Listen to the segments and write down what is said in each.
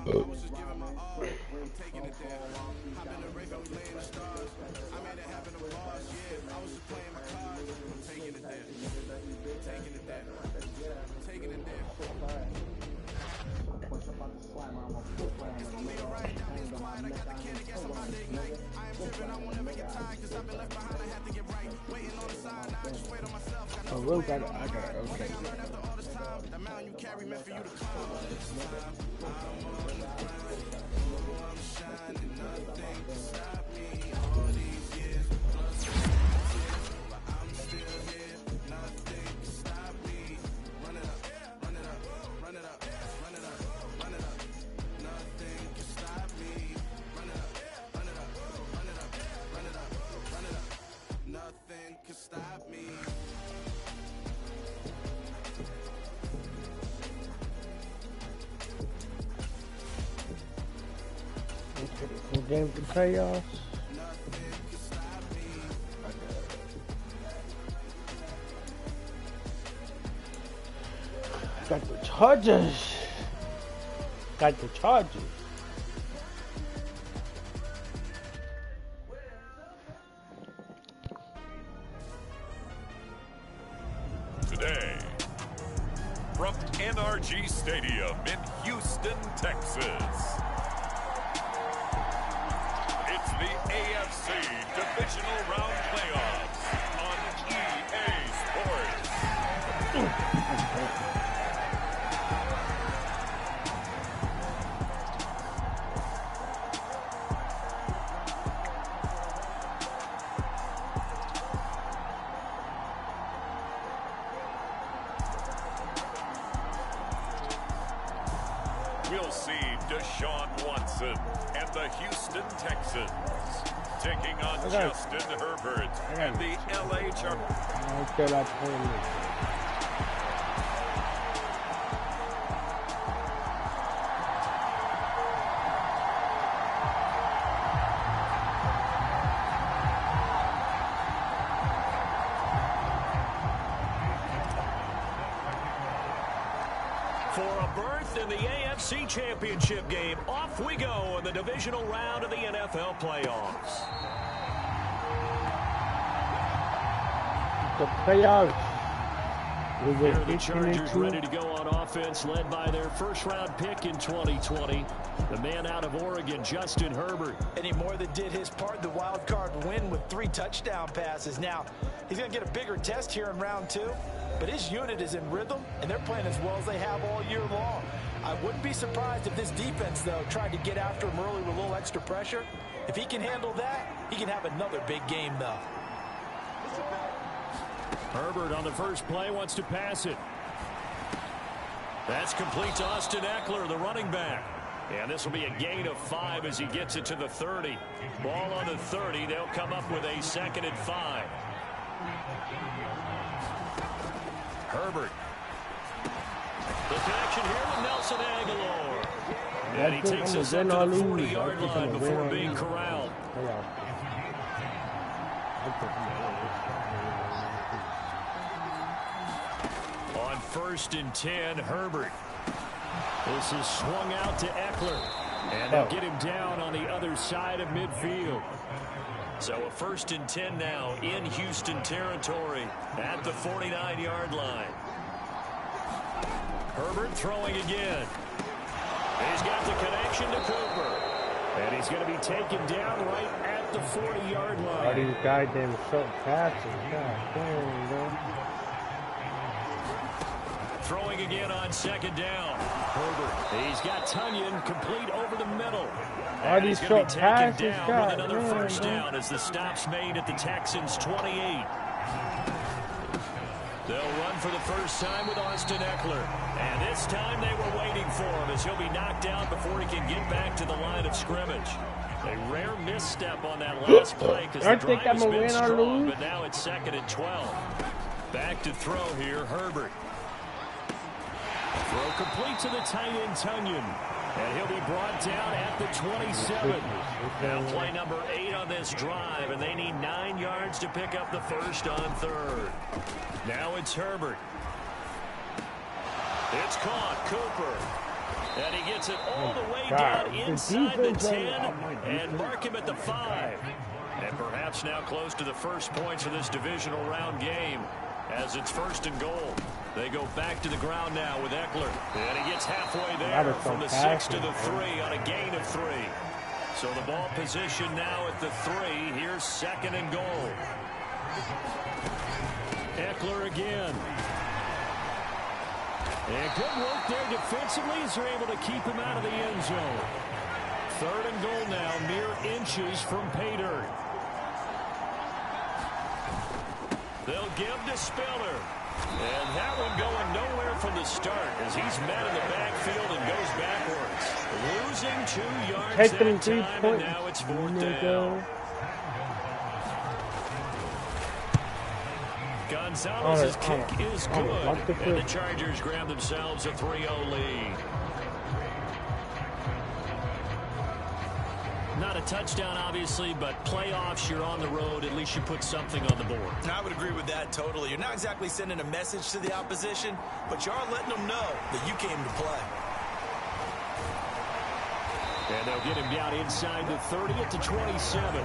Oh, Will got it. I got it. Okay. Full game for playoffs. Got the Chargers. Got the Chargers. Today, from NRG Stadium in Houston, Texas. It's the AFC Divisional Round Playoffs on EA Sports. We'll see Deshaun Watson and the Houston Texans taking on Justin Herbert and the LA Chargers. For a berth in the AFC Championship game, off we go in the divisional round of the NFL playoffs. The playoffs. Here are the Chargers ready to go on offense, led by their first-round pick in 2020, the man out of Oregon, Justin Herbert. And he more than did his part in the wild card win with 3 touchdown passes. Now, he's going to get a bigger test here in round 2, but his unit is in rhythm, and they're playing as well as they have all year long. I wouldn't be surprised if this defense, though, tried to get after him early with a little extra pressure. If he can handle that, he can have another big game, though. Herbert on the first play wants to pass it. That's complete to Austin Eckler, the running back. And this will be a gain of 5 as he gets it to the 30. Ball on the 30. They'll come up with a 2nd and 5. Herbert. The connection here with Nelson Aguilar. And he takes us up to the 40-yard line before being corralled. On 1st and 10, Herbert. This is swung out to Eckler. And they'll get him down on the other side of midfield. So a 1st and 10 now in Houston territory at the 49-yard line. Herbert throwing again. He's got the connection to Cooper. And he's going to be taken down right at the 40-yard line. All these goddamn short passes. God damn, bro. Throwing again on 2nd down. Herbert. He's got Tunyon complete over the middle. All these short passes, down God, with another man, first down as the stop's made at the Texans' 28. They'll run for the first time with Austin Eckler. And this time they were waiting for him as he'll be knocked down before he can get back to the line of scrimmage. A rare misstep on that last play because the drive has been strong, but now it's 2nd and 12. Back to throw here, Herbert. Throw complete to the tight end, Tunyon. And he'll be brought down at the 27. Now play number 8 on this drive, and they need 9 yards to pick up the first on 3rd. Now it's Herbert. It's caught. Cooper. And he gets it all the way down inside the 10 and mark him at the 5. And perhaps now close to the first points of this divisional round game as it's 1st and goal. They go back to the ground now with Eckler. And he gets halfway there from the 6 to the 3 on a gain of 3. So the ball position now at the 3. Here's 2nd and goal. Eckler again. And good work there defensively as they're able to keep him out of the end zone. 3rd and goal now, mere inches from pay dirt. They'll give to Spiller. And that one going nowhere from the start as he's met in the backfield and goes backwards. Losing 2 yards that time, and now it's 4th down. Gonzalez's kick is good, and the Chargers grab themselves a 3-0 lead. Not a touchdown, obviously, but playoffs, you're on the road. At least you put something on the board. I would agree with that totally. You're not exactly sending a message to the opposition, but you are letting them know that you came to play. And they'll get him down inside the 30 at the 27.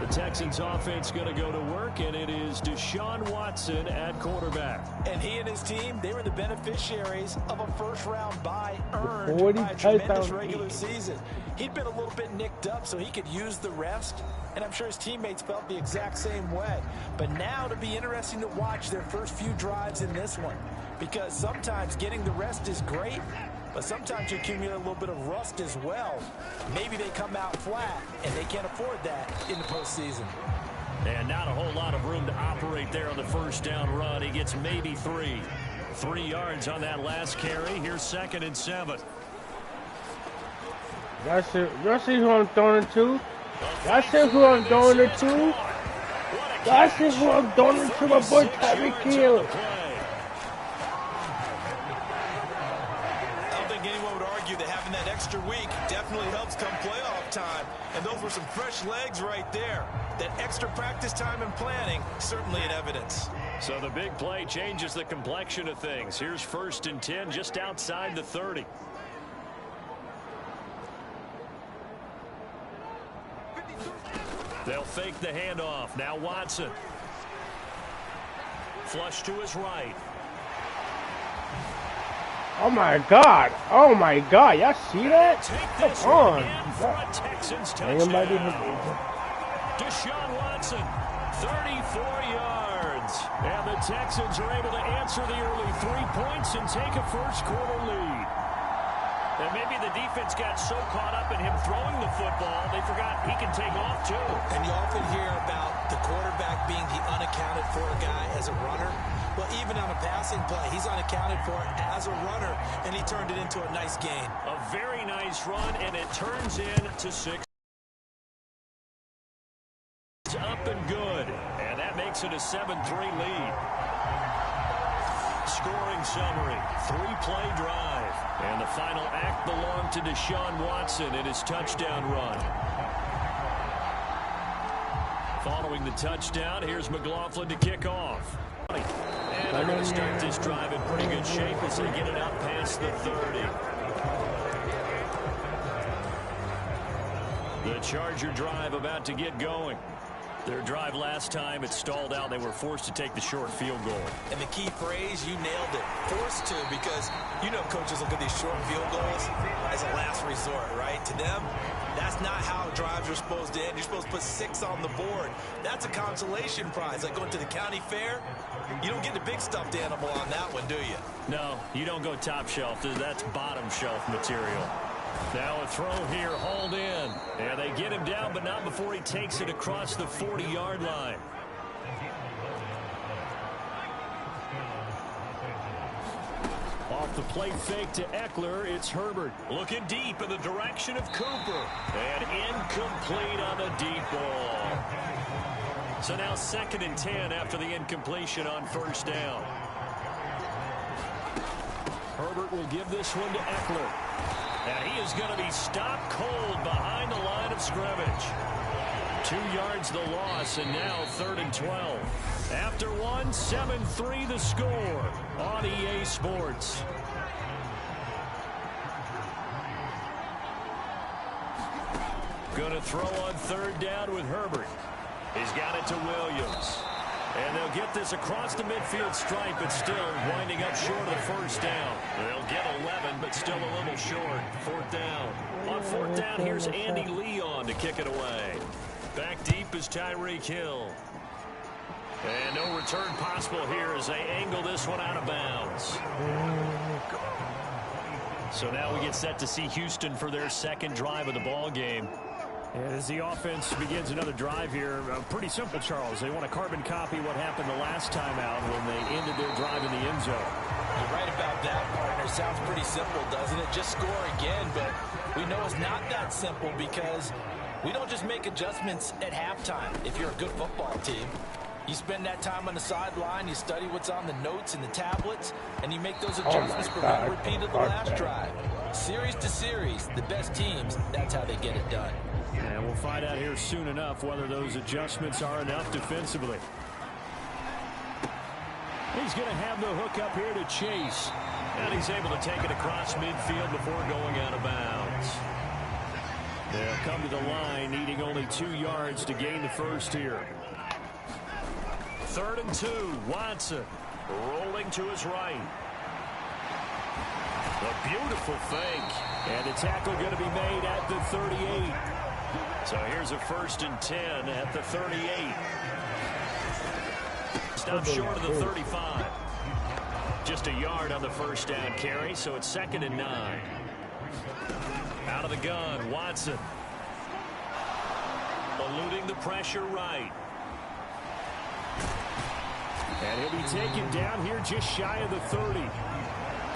The Texans offense going to go to work, and it is Deshaun Watson at quarterback. And he and his team, they were the beneficiaries of a first-round bye earned by a tremendous regular season. He'd been a little bit nicked up, so he could use the rest, and I'm sure his teammates felt the exact same way. But now it'll be interesting to watch their first few drives in this one, because sometimes getting the rest is great, but sometimes you accumulate a little bit of rust as well. Maybe they come out flat, and they can't afford that in the postseason. And not a whole lot of room to operate there on the first down run. He gets maybe 3. 3 yards on that last carry. Here's 2nd and 7. That's it. Y'all see who I'm throwing it to? Y'all see who I'm throwing it to? Y'all see who I'm throwing it to? My boy Tyreek Hill. That having that extra week definitely helps come playoff time, and those were some fresh legs right there. That extra practice time and planning certainly in evidence. So the big play changes the complexion of things. Here's 1st and 10 just outside the 30. They'll fake the handoff. Now Watson. Flush to his right. Oh my God! Oh my God! Y'all see that? Come on! Deshaun Watson, 34 yards, and the Texans are able to answer the early 3 points and take a first-quarter lead. And maybe the defense got so caught up in him throwing the football, they forgot he can take off too. And you often hear about the quarterback being the unaccounted-for guy as a runner. Well, even on a passing play, he's unaccounted for as a runner, and he turned it into a nice gain. A very nice run, and it turns into 6. It's up and good, and that makes it a 7-3 lead. Scoring summary, 3-play drive, and the final act belonged to Deshaun Watson in his touchdown run. Following the touchdown, here's McLaughlin to kick off. And they're going to start this drive in pretty good shape as they get it out past the 30. The Charger drive about to get going. Their drive last time, it stalled out. They were forced to take the short field goal. And the key phrase, you nailed it. Forced to, because you know coaches look at these short field goals as a last resort, right? To them, that's not how drives are supposed to end. You're supposed to put 6 on the board. That's a consolation prize. Like going to the county fair, you don't get the big stuffed animal on that one, do you? No, you don't go top shelf. That's bottom shelf material. Now a throw here, hauled in. And they get him down, but not before he takes it across the 40-yard line. Off the play fake to Eckler, it's Herbert. Looking deep in the direction of Cooper. And incomplete on the deep ball. So now 2nd and 10 after the incompletion on first down. Herbert will give this one to Eckler. And he is going to be stopped cold behind the line of scrimmage. 2 yards the loss, and now 3rd and 12. After one, 7-3 the score on EA Sports. Going to throw on third down with Herbert. He's got it to Williams. And they'll get this across the midfield stripe, but still winding up short of the first down. They'll get 11, but still a little short. Fourth down. On fourth down, here's Andy Leon to kick it away. Back deep is Tyreek Hill. And no return possible here as they angle this one out of bounds. So now we get set to see Houston for their second drive of the ball game. And as the offense begins another drive here, pretty simple, Charles. They want to carbon copy what happened the last time out when they ended their drive in the end zone. You're right about that, partner. Sounds pretty simple, doesn't it? Just score again, but we know it's not that simple because we don't just make adjustments at halftime if you're a good football team. You spend that time on the sideline, you study what's on the notes and the tablets, and you make those adjustments for a repeat of the last drive. Series to series, the best teams, that's how they get it done. And we'll find out here soon enough whether those adjustments are enough defensively. He's going to have the hook up here to Chase. And he's able to take it across midfield before going out of bounds. They'll come to the line, needing only 2 yards to gain the first here. 3rd and 2. Watson rolling to his right. A beautiful fake. And the tackle going to be made at the 38. So here's a 1st and 10 at the 38. Stop short of the 35. Just a yard on the first down carry, so it's 2nd and 9. Out of the gun, Watson. Eluding the pressure right. And he'll be taken down here just shy of the 30.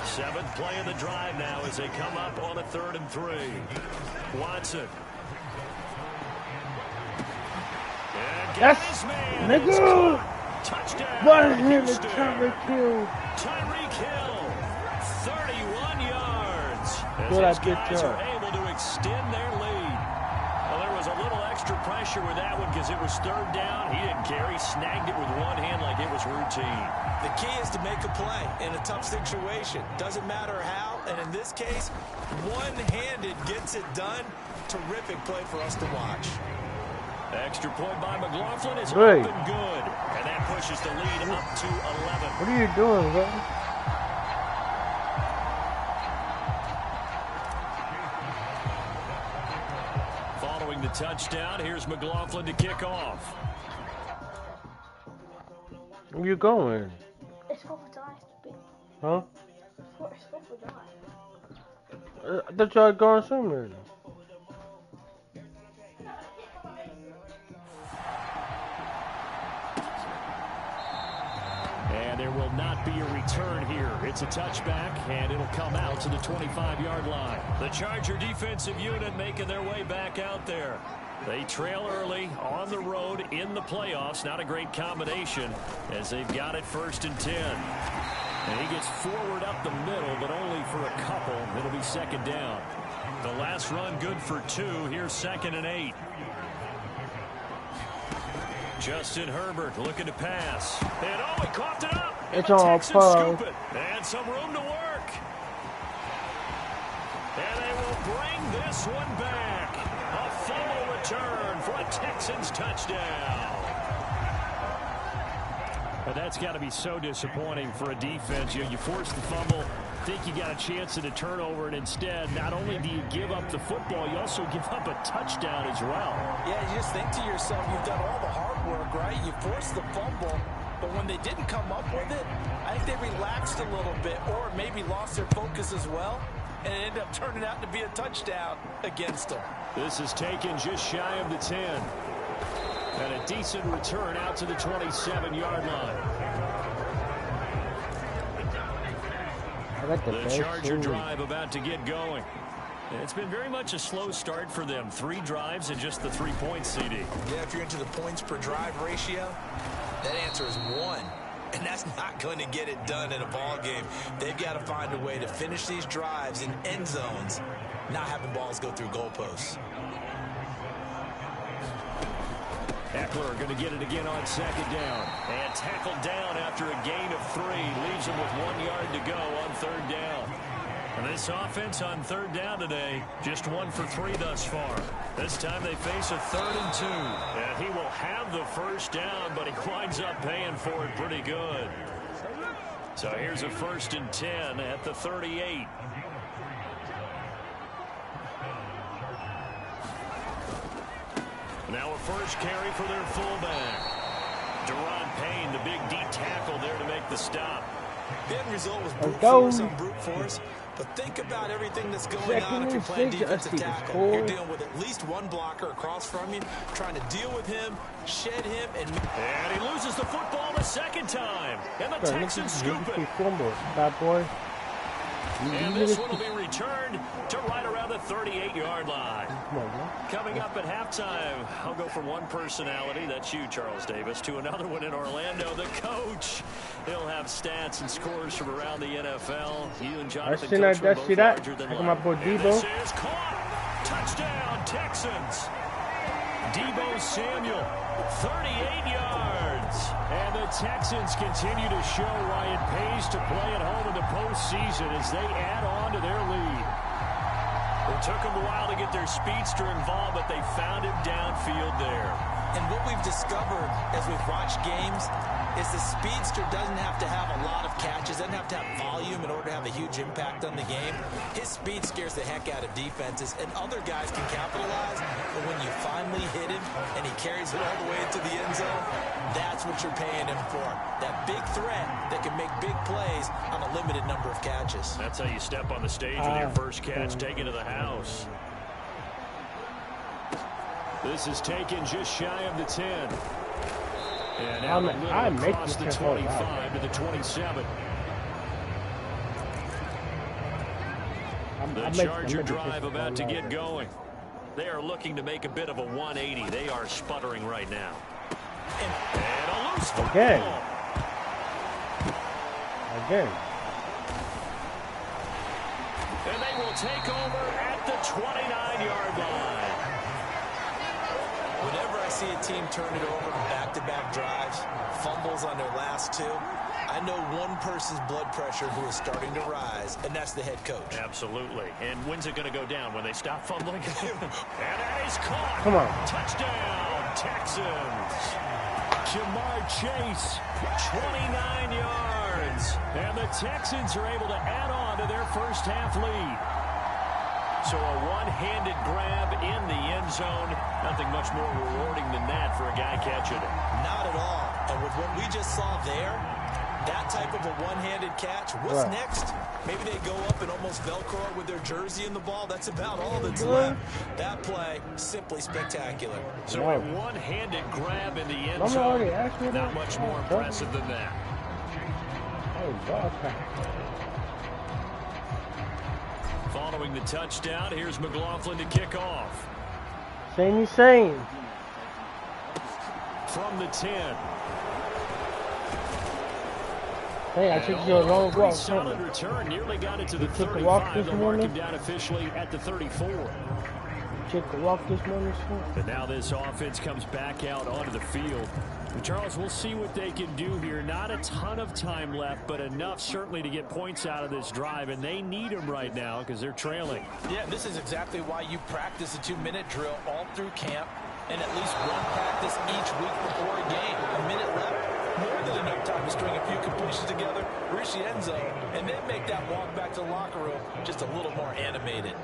7th play of the drive now as they come up on a 3rd and 3. Watson. Yes, nigga! Touchdown. One-handed Tyreek Hill. Tyreek Hill, 31 yards. Good, As these guys are able to extend their lead. Well, there was a little extra pressure with that one because it was 3rd down. He didn't care. He snagged it with one hand like it was routine. The key is to make a play in a tough situation. Doesn't matter how, and in this case, one-handed gets it done. Terrific play for us to watch. Extra point by McLaughlin is up and good. And that pushes the lead up to 11. What are you doing, bro? Following the touchdown, here's McLaughlin to kick off. Where you going? It's 4th and 9. Huh? It's 4th and 9. I thought y'all had gone somewhere. And there will not be a return here. It's a touchback, and it'll come out to the 25-yard line. The Charger defensive unit making their way back out there. They trail early on the road in the playoffs. Not a great combination as they've got it 1st and 10. And he gets forward up the middle, but only for a couple. It'll be 2nd down. The last run good for 2. Here's 2nd and 8. Justin Herbert looking to pass. And oh, he coughed it up. It's all pause. And some room to work. And they will bring this one back. A fumble return for a Texans touchdown. But that's got to be so disappointing for a defense. You force the fumble, think you got a chance at a turnover, and instead, not only do you give up the football, you also give up a touchdown as well. Yeah, you just think to yourself, you've done all the hard work, right? You forced the fumble, but when they didn't come up with it, I think they relaxed a little bit or maybe lost their focus as well, and it ended up turning out to be a touchdown against them. This is taken just shy of the 10. And a decent return out to the 27-yard line. The Charger drive about to get going. It's been very much a slow start for them. 3 drives and just the 3 points, CD. Yeah, if you're into the points per drive ratio, that answer is 1. And that's not going to get it done in a ball game. They've got to find a way to finish these drives in end zones, not having balls go through goalposts. Eckler going to get it again on second down. And tackled down after a gain of 3. Leaves him with 1 yard to go on third down. And this offense on third down today, just 1 for 3 thus far. This time they face a 3rd and 2. And he will have the first down, but he winds up paying for it pretty good. So here's a 1st and 10 at the 38. Now a first carry for their fullback. Deron Payne, the big D tackle there to make the stop. The end result was brute force on brute force. But think about everything that's going on if you're playing defensive tackle. You're dealing with at least one blocker across from you, trying to deal with him, shed him, and he loses the football the second time. And the Texans scoop it. Bad boy. And this one will be returned to right around the 38-yard line. Coming up at halftime, I'll go from one personality, that's you, Charles Davis, to another one in Orlando, the coach. He'll have stats and scores from around the NFL. You and Jonathan Coach were both larger than life. And this is caught. Touchdown, Texans. Deebo Samuel, 38 yards. And the Texans continue to show why it pays to play at home in the postseason as they add on to their lead. It took them a while to get their speedster involved, but they found him downfield there. And what we've discovered as we've watched games is the speedster doesn't have to have a lot of catches, doesn't have to have volume in order to have a huge impact on the game. His speed scares the heck out of defenses, and other guys can capitalize. But when you finally hit him and he carries it all the way into the end zone, that's what you're paying him for. That big threat that can make big plays on a limited number of catches. That's how you step on the stage with your first catch taken to the house. This is taken just shy of the 10. And now across the 25 to the 27. The Charger drive about to get going. They are looking to make a bit of a 180. They are sputtering right now. And a loose football. Again. And they will take over at the 29-yard line. Whenever I see a team turn it over on back-to-back drives, fumbles on their last 2, I know one person's blood pressure who is starting to rise, and that's the head coach. Absolutely. And when's it going to go down? When they stop fumbling? And that is caught. Come on. Touchdown, Texans. Jamar Chase, 29 yards. And the Texans are able to add on to their first half lead. So a one-handed grab in the end zone. Nothing much more rewarding than that for a guy catching it. Not at all. And with what we just saw there, that type of a one-handed catch, what's next? Maybe they go up and almost Velcro it with their jersey in the ball. That's about all that's left. That play, simply spectacular. So a one-handed grab in the end zone. Not much more impressive than that. Following the touchdown, here's McLaughlin to kick off. Same. From the 10. Hey, I took you a long walk. Solid return, nearly got it to the 35. They'll mark him down officially at the 34. Took a walk this morning. And now this offense comes back out onto the field. And Charles, we'll see what they can do here. Not a ton of time left, but enough certainly to get points out of this drive. And they need them right now because they're trailing. Yeah, this is exactly why you practice a 2-minute drill all through camp and at least one practice each week before a game. A minute left, more than enough time to string a few completions together, reach the end zone, and then make that walk back to the locker room just a little more animated.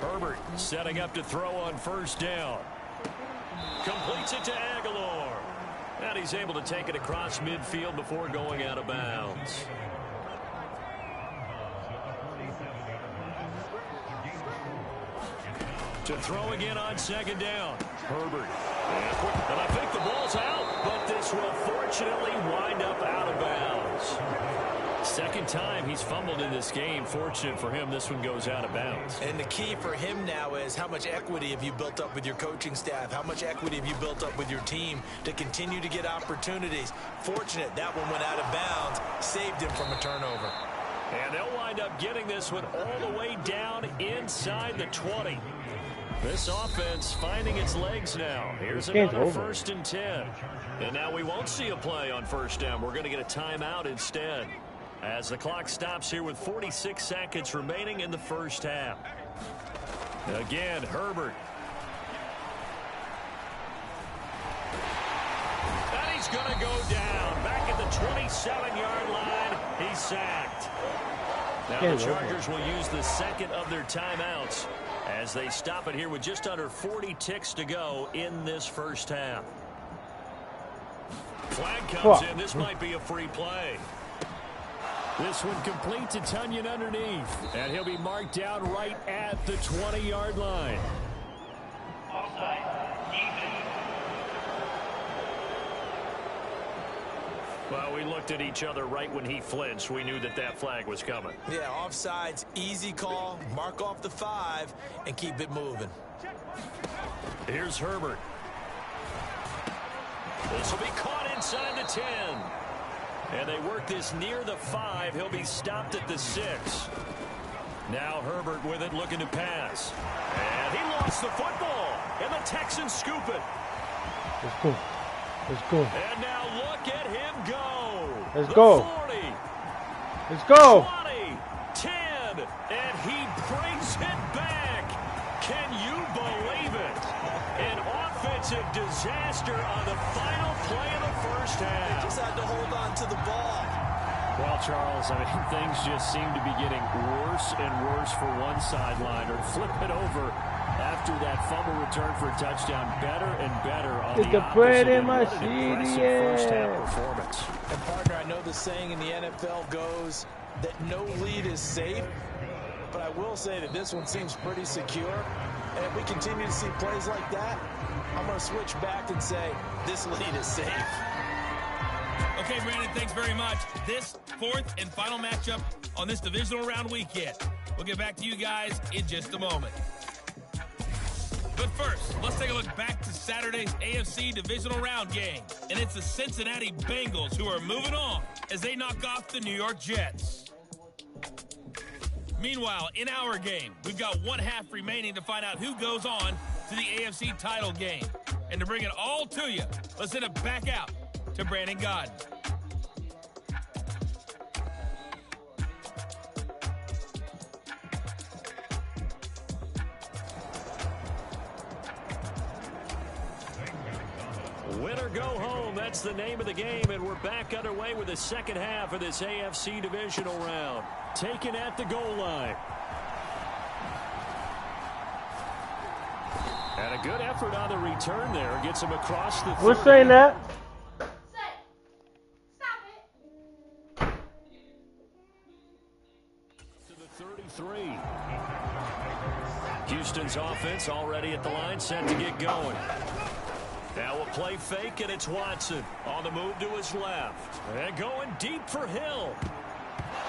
Herbert setting up to throw on first down. Completes it to Aguilar. And he's able to take it across midfield before going out of bounds. To throw again on second down. Herbert. And I think the ball's out, but this will fortunately wind up out of bounds. Second time he's fumbled in this game. Fortunate for him, this one goes out of bounds. And the key for him now is how much equity have you built up with your coaching staff? How much equity have you built up with your team to continue to get opportunities? Fortunate that one went out of bounds, saved him from a turnover. And they'll wind up getting this one all the way down inside the 20. This offense finding its legs now. Here's another 1st and 10. And now we won't see a play on 1st down. We're going to get a timeout instead. As the clock stops here with 46 seconds remaining in the 1st half. Again, Herbert. And he's going to go down. Back at the 27-yard line. He's sacked. Now the Chargers will use the 2nd of their timeouts as they stop it here with just under 40 ticks to go in this 1st half. Flag comes in. This might be a free play. This one complete to Tunyon underneath. And he'll be marked down right at the 20-yard line. Well, we looked at each other right when he flinched. We knew that that flag was coming. Yeah, offsides, easy call. Mark off the 5 and keep it moving. Here's Herbert. This will be caught inside the 10. And they work this near the 5. He'll be stopped at the 6. Now Herbert with it, looking to pass. And he lost the football. And the Texans scoop it. Let's go. Let's go. And now look at him go. Let's go. 40. Let's go. 20. 10. And he brings it back. Can you believe it? An offensive disaster on the final play of the 1st half. They just had to hold on to the ball. Well, Charles, I mean, things just seem to be getting worse and worse for one sideline. Or flip it over after that fumble return for a touchdown. Better and better on Get the the bread opposite in my end. What an city, impressive 1st half performance. And, partner, I know the saying in the NFL goes that no lead is safe. But I will say that this one seems pretty secure. And if we continue to see plays like that, I'm going to switch back and say this lead is safe. Okay, Brandon, thanks very much. This 4th and final matchup on this divisional round weekend. We'll get back to you guys in just a moment. But first, let's take a look back to Saturday's AFC divisional round game. And it's the Cincinnati Bengals who are moving on as they knock off the New York Jets. Meanwhile, in our game, we've got 1 half remaining to find out who goes on to the AFC title game. And to bring it all to you, let's send it back out to Brandon Godden. Win or go home, that's the name of the game, and we're back underway with the 2nd half of this AFC divisional round. Taken at the goal line. And a good effort on the return there. Gets him across the 30. We're saying that. Stop it. To the 33. Houston's offense already at the line, set to get going. Now a play fake, and it's Watson on the move to his left. And going deep for Hill.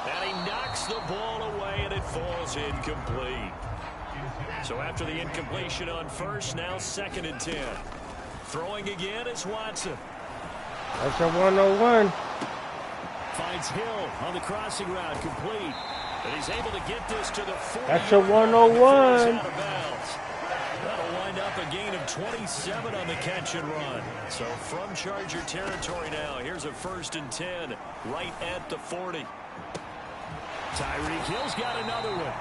And he knocks the ball away, and it falls incomplete. So after the incompletion on 1st, now 2nd and 10. Throwing again, it's Watson. That's a 101. Finds Hill on the crossing route, complete. And he's able to get this to the 40. That's a 101. That'll wind up a gain of 27 on the catch and run. So from Charger territory now, here's a 1st and 10 right at the 40. Tyreek Hill's got another one.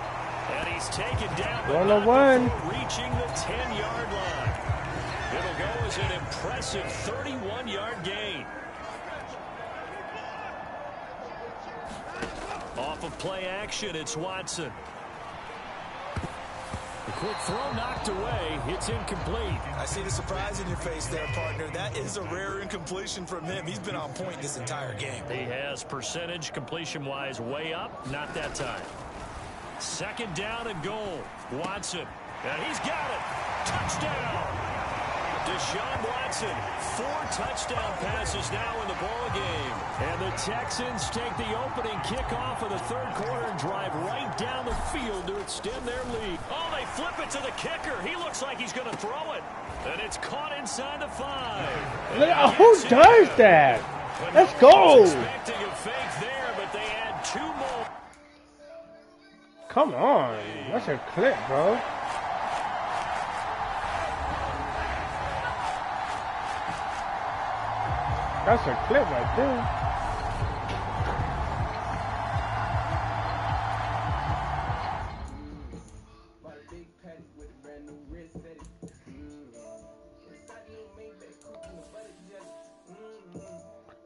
And he's taken down, but not before reaching the 10-yard line. It'll go as an impressive 31-yard gain. Off of play action, it's Watson. The quick throw knocked away. It's incomplete. I see the surprise in your face there, partner. That is a rare incompletion from him. He's been on point this entire game. He has percentage completion-wise way up. Not that time. 2nd down and goal. Watson. And he's got it. Touchdown. Deshaun Watson. 4 touchdown passes now in the ball game. And the Texans take the opening kickoff of the 3rd quarter and drive right down the field to extend their lead. Oh, they flip it to the kicker. He looks like he's going to throw it. And it's caught inside the 5. Who does that? Let's go. Expecting a fake there, but they add 2 more. Come on. That's a clip, bro. That's a clip right there.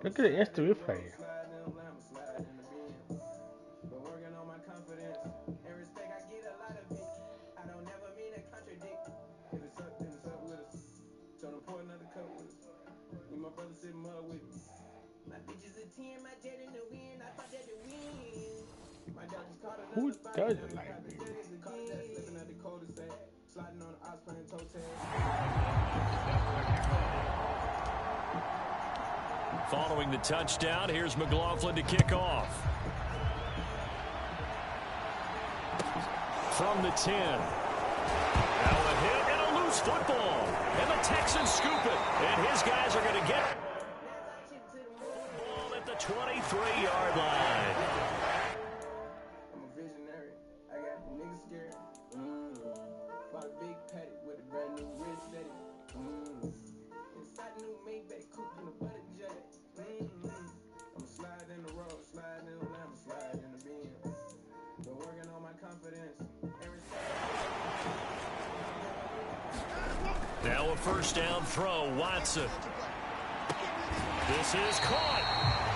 Look at the instant replay. Who doesn't like me? Following the touchdown, here's McLaughlin to kick off. From the 10. Now a hit and a loose football. And the Texans scoop it. And his guys are going to get it. Ball at the 23-yard line. I'm a visionary. I got the niggas scared. Bought a big paddock with a brand new wrist steady. Inside new Maybach coupe in the butter jet. I'm slide in the road, slide in the lamb, slide in the beam. Been working on my confidence. Now a first down throw, Watson. This is caught,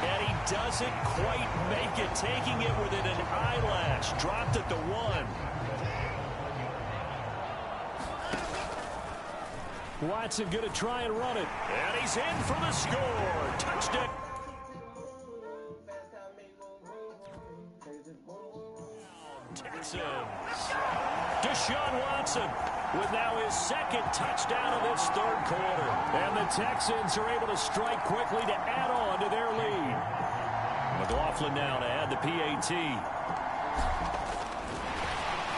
and he doesn't quite make it, taking it within an eyelash. Dropped at the 1. Watson going to try and run it, and he's in for the score. Touchdown. Texans. Deshaun Watson with now his second touchdown of this third quarter. And the Texans are able to strike quickly to add on to their lead. McLaughlin now to add the PAT.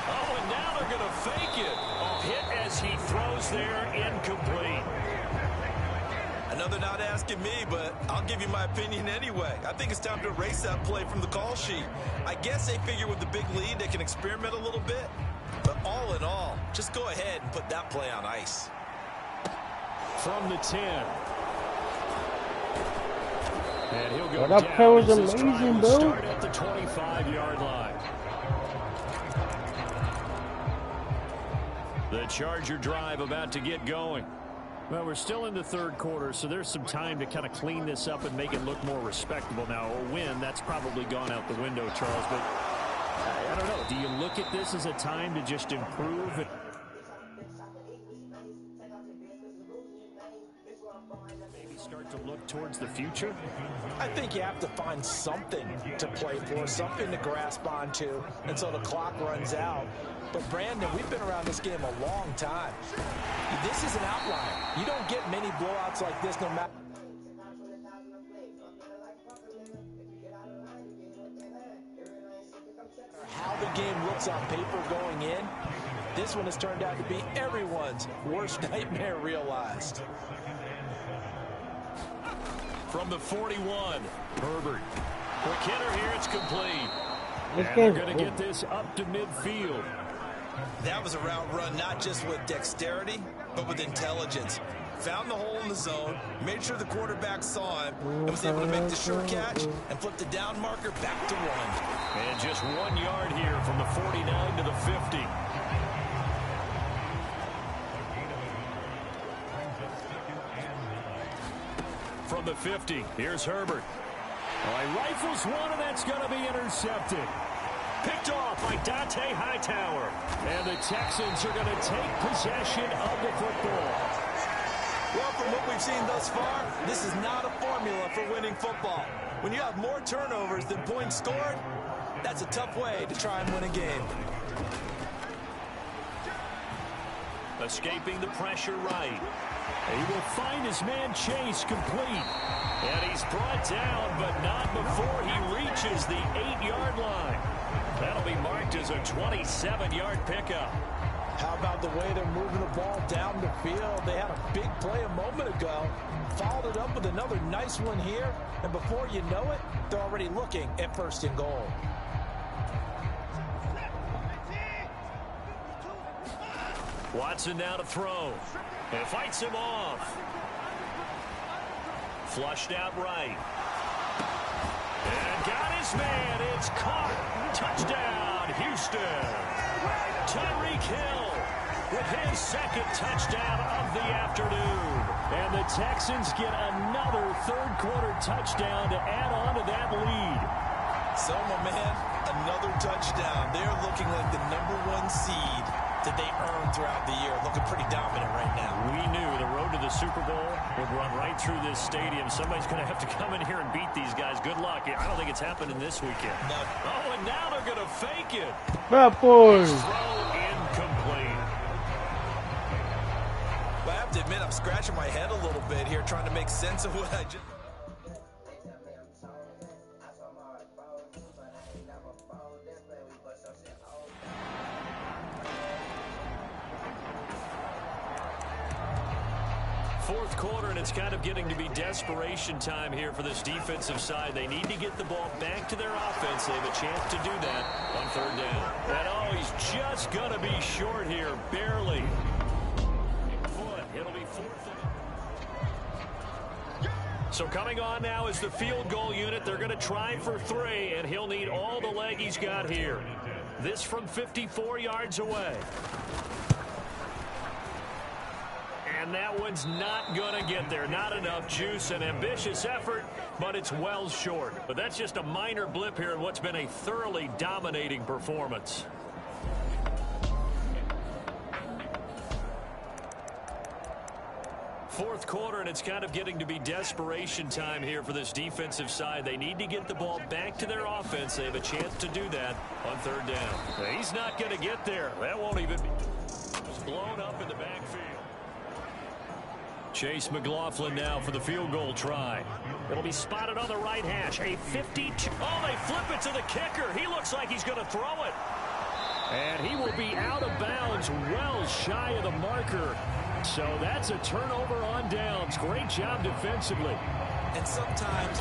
Oh, and now they're going to fake it. A hit as he throws there, incomplete. Another not asking me, but I'll give you my opinion anyway. I think it's time to erase that play from the call sheet. I guess they figure with the big lead they can experiment a little bit. But all in all, just go ahead and put that play on ice. From the 10. And he'll go that down. play was As this amazing, drive will bro. start at the 25-yard line. The Charger drive about to get going. Well, we're still in the third quarter, so there's some time to kind of clean this up and make it look more respectable. Now, a win, that's probably gone out the window, Charles, but I don't know. Do you look at this as a time to just improve? Maybe start to look towards the future? I think you have to find something to play for, something to grasp onto until the clock runs out. But, Brandon, we've been around this game a long time. This is an outlier. You don't get many blowouts like this no matter how the game looks on paper going in. This one has turned out to be everyone's worst nightmare realized. From the 41, Herbert. For Kenner here, it's complete. This And game's they're going to get this up to midfield. That was a route run not just with dexterity, but with intelligence. Found the hole in the zone, made sure the quarterback saw him, and was able to make the sure catch and flip the down marker back to 1. And just 1 yard here from the 49 to the 50. From the 50, here's Herbert. Well, he rifles one, and that's going to be intercepted. Picked off by Dante Hightower. And the Texans are going to take possession of the football. Well, from what we've seen thus far, this is not a formula for winning football. When you have more turnovers than points scored, that's a tough way to try and win a game. Escaping the pressure right. He will find his man Chase complete. And he's brought down, but not before he reaches the 8-yard line. That'll be marked as a 27-yard pickup. How about the way they're moving the ball down the field? They had a big play a moment ago, followed it up with another nice one here, and before you know it, they're already looking at 1st and goal. Watson now to throw. And fights him off. Flushed out right. And got his man. It's caught. Touchdown, Houston. Tyreek Hill with his second touchdown of the afternoon. And the Texans get another third-quarter touchdown to add on to that lead. So, my man, another touchdown. They're looking like the #1 seed that they earned throughout the year. Looking pretty dominant right now. We knew the road to the Super Bowl would run right through this stadium. Somebody's going to have to come in here and beat these guys. Good luck. I don't think it's happening this weekend. No. Oh, and now they're going to fake it. Bad boy. Throw incomplete. Well, I have to admit, I'm scratching my head a little bit here, trying to make sense of what I just... Fourth quarter, and it's kind of getting to be desperation time here for this defensive side. They need to get the ball back to their offense. They have a chance to do that on third down. And oh, he's just going to be short here, barely. It'll be fourth. So coming on now is the field goal unit. They're going to try for 3, and he'll need all the leg he's got here. This from 54 yards away. And that one's not going to get there. Not enough juice. An ambitious effort, but it's well short. But that's just a minor blip here in what's been a thoroughly dominating performance. Fourth quarter, and it's kind of getting to be desperation time here for this defensive side. They need to get the ball back to their offense. They have a chance to do that on third down. He's not going to get there. That won't even be blown up in the backfield. Chase McLaughlin now for the field goal try. It'll be spotted on the right hash. A 52. Oh, they flip it to the kicker. He looks like he's going to throw it. And he will be out of bounds, well shy of the marker. So that's a turnover on downs. Great job defensively. And sometimes...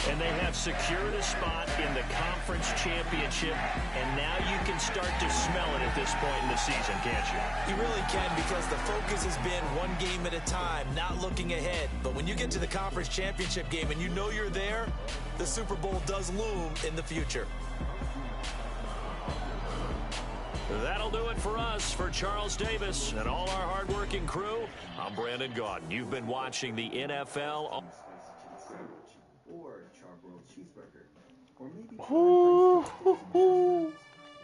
And they have secured a spot in the conference championship, and now you can start to smell it at this point in the season, can't you? You really can, because the focus has been one game at a time, not looking ahead. But when you get to the conference championship game and you know you're there, the Super Bowl does loom in the future. That'll do it for us. For Charles Davis and all our hardworking crew, I'm Brandon Gaudin. You've been watching the NFL. Or char-grilled cheeseburger, or maybe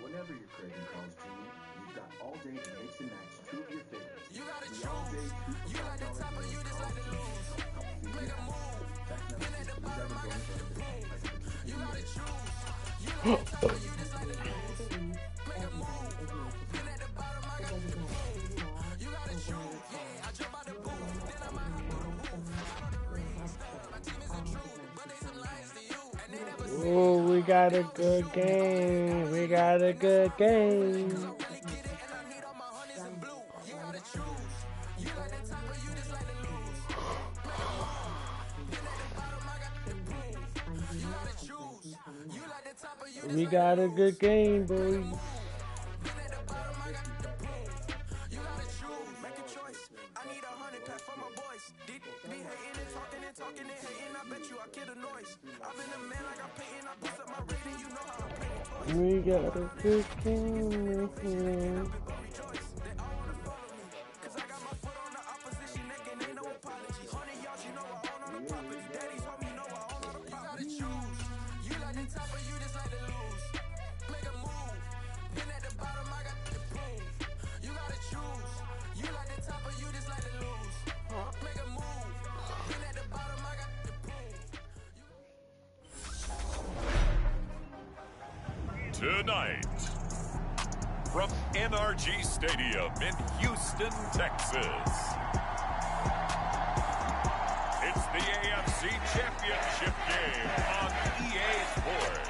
whatever your craving calls to you, we've got all day to mix and match 2 of your favorites. You gotta choose. You like the top or you just like the loose. Make a move. Been at the bottom, I got the boom. You gotta choose. You like the top or you just like the loose. Make a move. Been at the bottom, I got the boom. You gotta choose. Yeah, I jump out the boom. Then I'm out on the roof. My team is a truth. Oh, we got a good game. We got a good game. We got a good game, boys. We got a good game here. Tonight, from NRG Stadium in Houston, Texas, it's the AFC Championship game on EA Sports.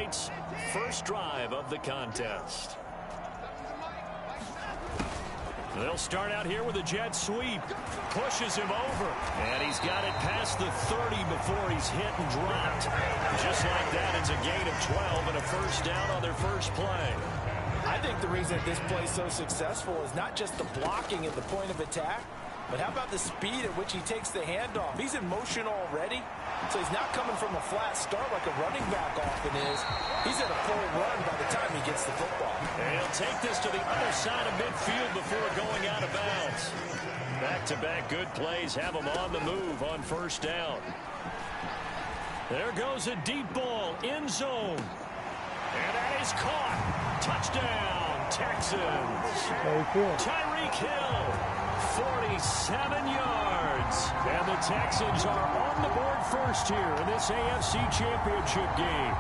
tonight's first drive of the contest. They'll start out here with a jet sweep. Pushes him over. And he's got it past the 30 before he's hit and dropped. Just like that, it's a gain of 12 and a first down on their first play. I think the reason this play is so successful is not just the blocking at the point of attack, but how about the speed at which he takes the handoff? He's in motion already, so he's not coming from a flat start like a running back often is. He's at a full run by the time he gets the football. And he'll take this to the other side of midfield before going out of bounds. Back-to-back good plays have him on the move on first down. There goes a deep ball, end zone. And that is caught. Touchdown, Texans. Tyreek Hill, 47 yards. And the Texans are on the board first here in this AFC Championship game.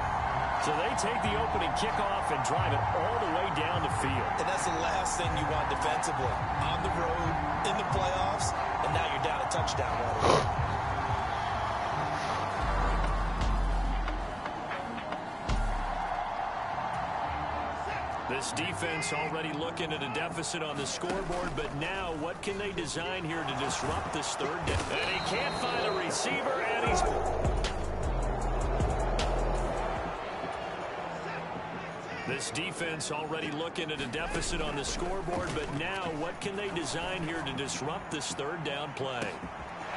So they take the opening kickoff and drive it all the way down the field. And that's the last thing you want defensively. On the road, in the playoffs, and now you're down a touchdown right away. This defense already looking at a deficit on the scoreboard, but now what can they design here to disrupt this third down? And he can't find a receiver, and he's... This defense already looking at a deficit on the scoreboard, but now what can they design here to disrupt this third down play?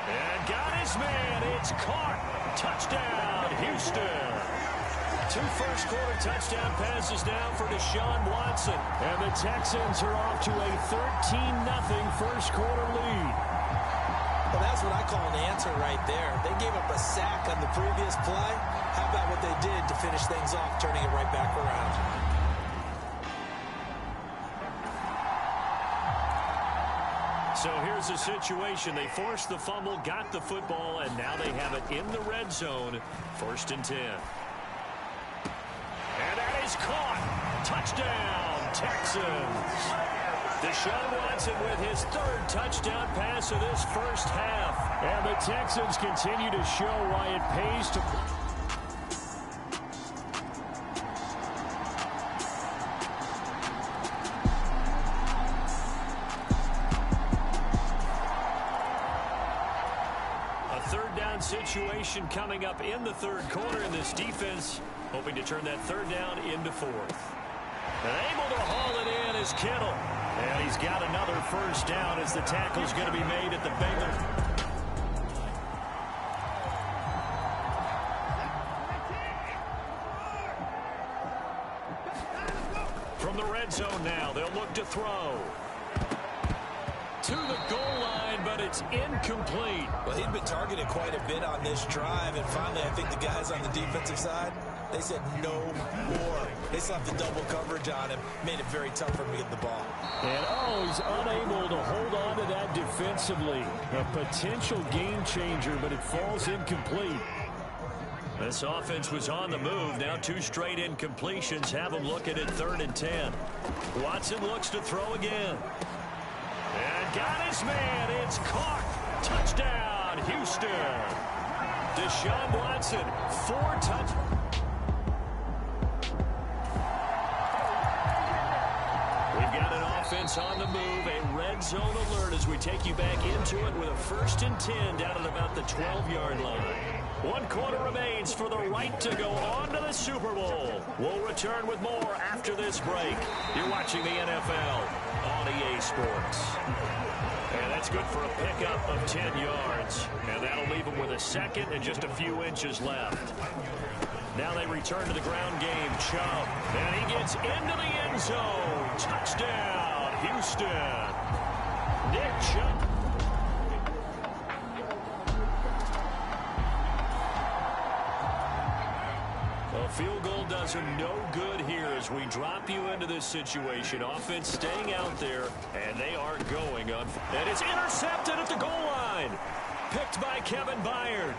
And got his man. It's caught. Touchdown, Houston. 2 first-quarter touchdown passes now for Deshaun Watson. And the Texans are off to a 13-0 first-quarter lead. Well, that's what I call an answer right there. They gave up a sack on the previous play. How about what they did to finish things off, turning it right back around? So here's the situation. They forced the fumble, got the football, and now they have it in the red zone. 1st and 10. And that is caught. Touchdown, Texans. Deshaun Watson with his 3rd touchdown pass of this first half. And the Texans continue to show why it pays to... A 3rd down situation coming up in the 3rd quarter, and this defense hoping to turn that 3rd down into 4th. And able to haul it in is Kittle. And he's got another first down as the tackle's going to be made at the Bengals. From the red zone now, they'll look to throw. To the goal line, but it's incomplete. Well, he'd been targeted quite a bit on this drive, and finally I think the guys on the defensive side, they said no more. They slapped the double coverage on him, made it very tough for him to get the ball. And he's unable to hold on to that defensively. A potential game changer, but it falls incomplete. This offense was on the move. Now 2 straight incompletions have them looking at 3rd and 10. Watson looks to throw again. And got his man. It's caught. Touchdown, Houston. Deshaun Watson, 4 touchdowns. We've got an offense on the move, a red zone alert as we take you back into it with a 1st and 10 down at about the 12-yard line. 1 quarter remains for the right to go on to the Super Bowl. We'll return with more after this break. You're watching the NFL on EA Sports. And that's good for a pickup of 10 yards. And that'll leave them with a 2nd and just a few inches left. Now they return to the ground game. Chubb. And he gets into the end zone. Touchdown, Houston. Nick Chubb. A field goal does him no good here as we drop you into this situation. Offense staying out there, and they are going on. And it's intercepted at the goal line. Picked by Kevin Byard.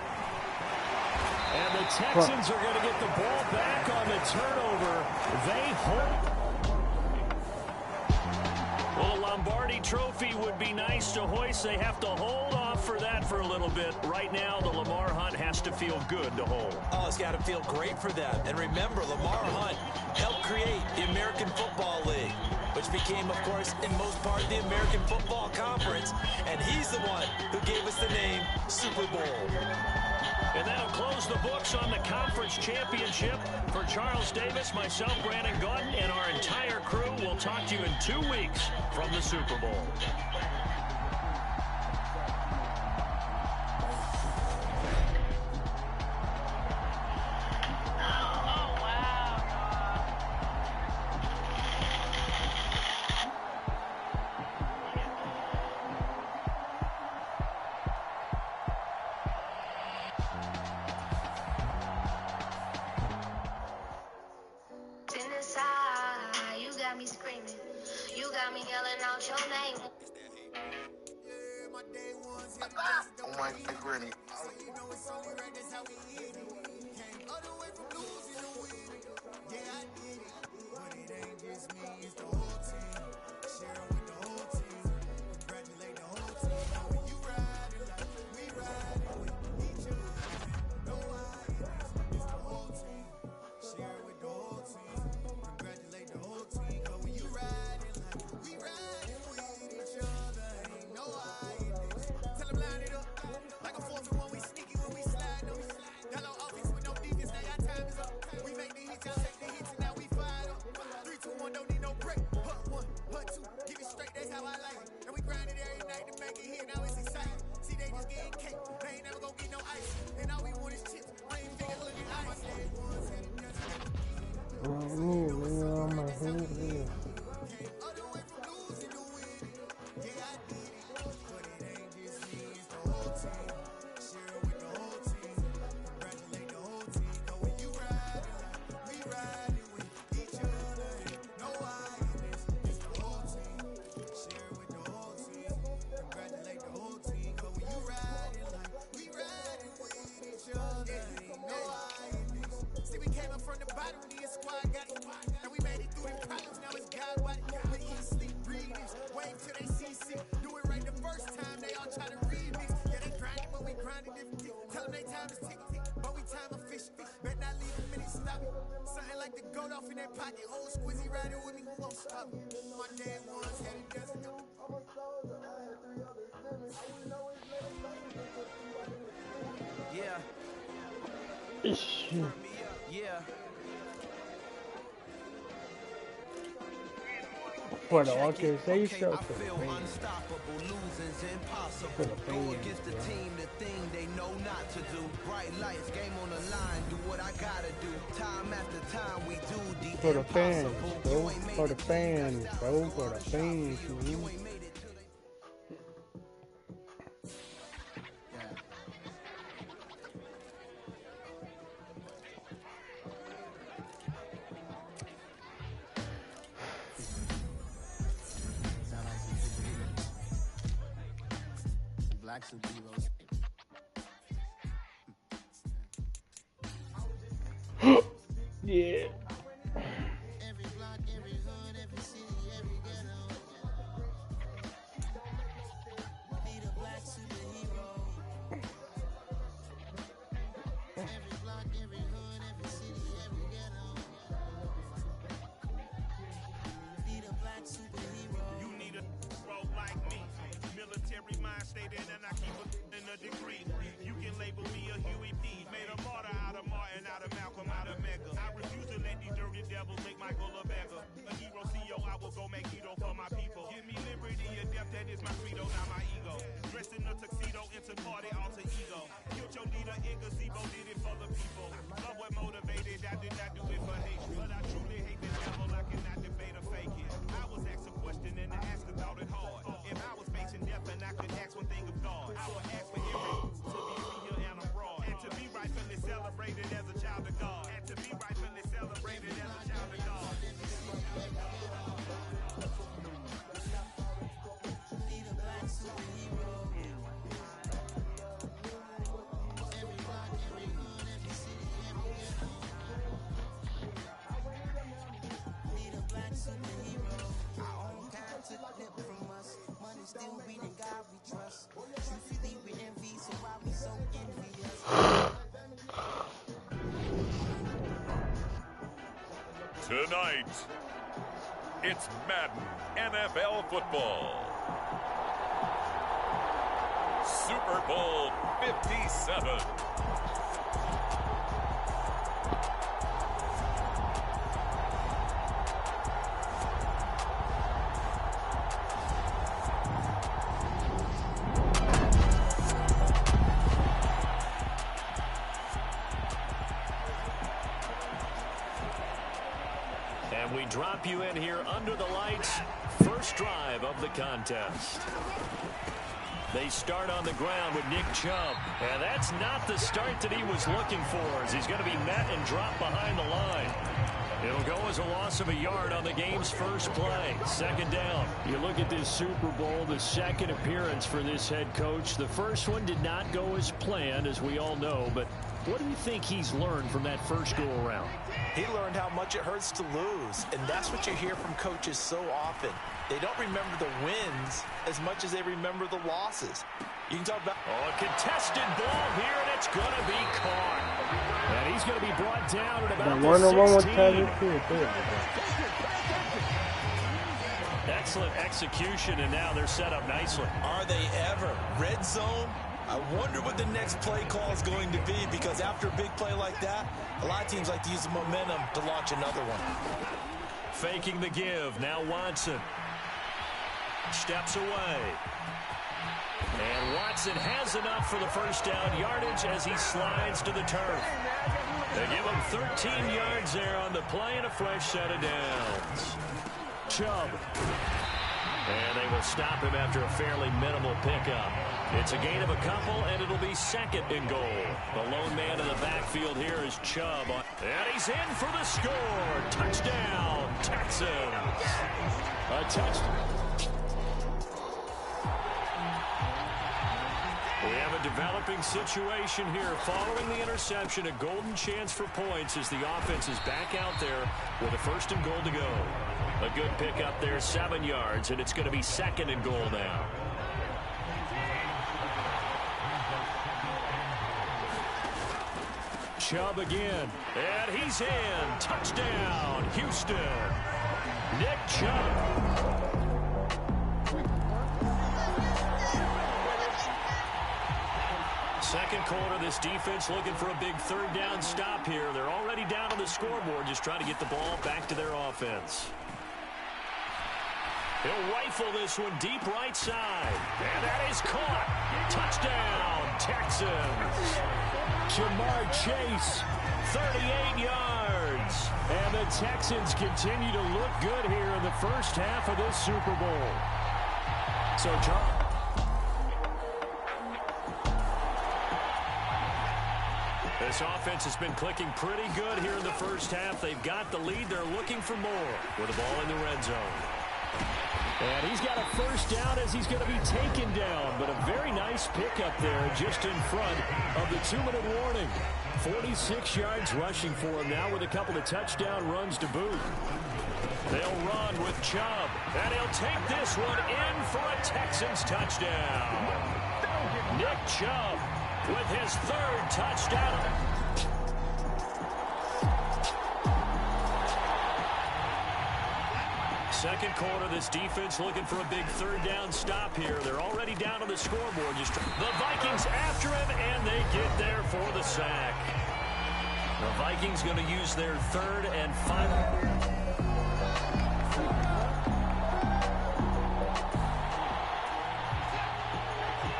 And the Texans are going to get the ball back on the turnover. They hold. Well, a Lombardi trophy would be nice to hoist. They have to hold off for that for a little bit. Right now, the Lamar Hunt has to feel good to hold. Oh, it's got to feel great for them. And remember, Lamar Hunt helped create the American Football League, which became, of course, in most part, the American Football Conference. And he's the one who gave us the name Super Bowl. And that'll close the books on the conference championship. For Charles Davis, myself, Brandon Gaudin, and our entire crew, we'll talk to you in 2 weeks from the Super Bowl. For the organization, for the fans. For the fans, against the team, the thing they know not to do. Bright lights, game on the line, do what I gotta do. Time after time we do the for the fans, bro. For the fans, bro. For the fans, man. Black superheroes. Yeah. Every block, every hood, every city, every ghetto. Be the black superhero. Every block, every hood, every city, every ghetto. Be the black superhero. You need a role like me. Military mind stated, and I keep it in a degree. You can label me a Huey P. Made a martyr out of Martin, out of Malcolm, out of Mega. I refuse to let these dirty devils make Michael a beggar. A hero CEO, I will go make hero for my people. Give me liberty or death, that is my credo, not my ego. Dressed in a tuxedo, into party, alter ego. Killed your leader in gazebo, did it for the people. Love what motivated, I did not do it for hate. But I truly hate the devil, I cannot debate or fake it. I was asked a question and the asker thought it hard. If I was facing death and I could ask one thing of God, I would ask for every to be free here and abroad. And to be rightfully celebrated as a child of God. And to be rightfully celebrated as a child of God. Be the black superhero. Every block, every hood, every city, every ghetto. still reading God we trust. Truthfully, we envy, so why we so envious? Tonight, it's Madden NFL football. Super Bowl 57. And we drop you in here under the lights. First drive of the contest. They start on the ground with Nick Chubb. And that's not the start that he was looking for, as he's going to be met and dropped behind the line. It'll go as a loss of a yard on the game's first play. Second down. You look at this Super Bowl, the second appearance for this head coach. The first one did not go as planned, as we all know. But what do you think he's learned from that first go-around? He learned how much it hurts to lose, and that's what you hear from coaches so often. They don't remember the wins as much as they remember the losses. You can talk about... Oh, a contested ball here, and it's going to be caught. And he's going to be brought down at about The the 16. Excellent execution, and now they're set up nicely. Are they ever? Red zone? I wonder what the next play call is going to be, because after a big play like that, a lot of teams like to use the momentum to launch another one. Faking the give. Now Watson steps away. And Watson has enough for the first down yardage as he slides to the turf. They give him 13 yards there on the play and a fresh set of downs. Chubb. And they will stop him after a fairly minimal pickup. It's a gain of a couple, and it'll be second and goal. The lone man in the backfield here is Chubb. And he's in for the score. Touchdown, Texans. A touchdown. We have a developing situation here. Following the interception, a golden chance for points as the offense is back out there with a first and goal to go. A good pickup there, 7 yards, and it's going to be second and goal now. Chubb again. And he's in. Touchdown, Houston. Nick Chubb. Second quarter, this defense looking for a big third down stop here. They're already down on the scoreboard, just trying to get the ball back to their offense. He'll rifle this one deep right side. And that is caught. Touchdown, Texans. Jamar Chase. 38 yards. And the Texans continue to look good here in the first half of this Super Bowl. So, John. This offense has been clicking pretty good here in the first half. They've got the lead. They're looking for more with the ball in the red zone. And he's got a first down as he's going to be taken down. But a very nice pickup there just in front of the 2-minute warning. 46 yards rushing for him now with a couple of touchdown runs to boot. They'll run with Chubb. And he'll take this one in for a Texans touchdown. Nick Chubb with his third touchdown. Second quarter, this defense looking for a big third down stop here. They're already down on the scoreboard. The Vikings after him, and they get there for the sack. The Vikings going to use their third and final.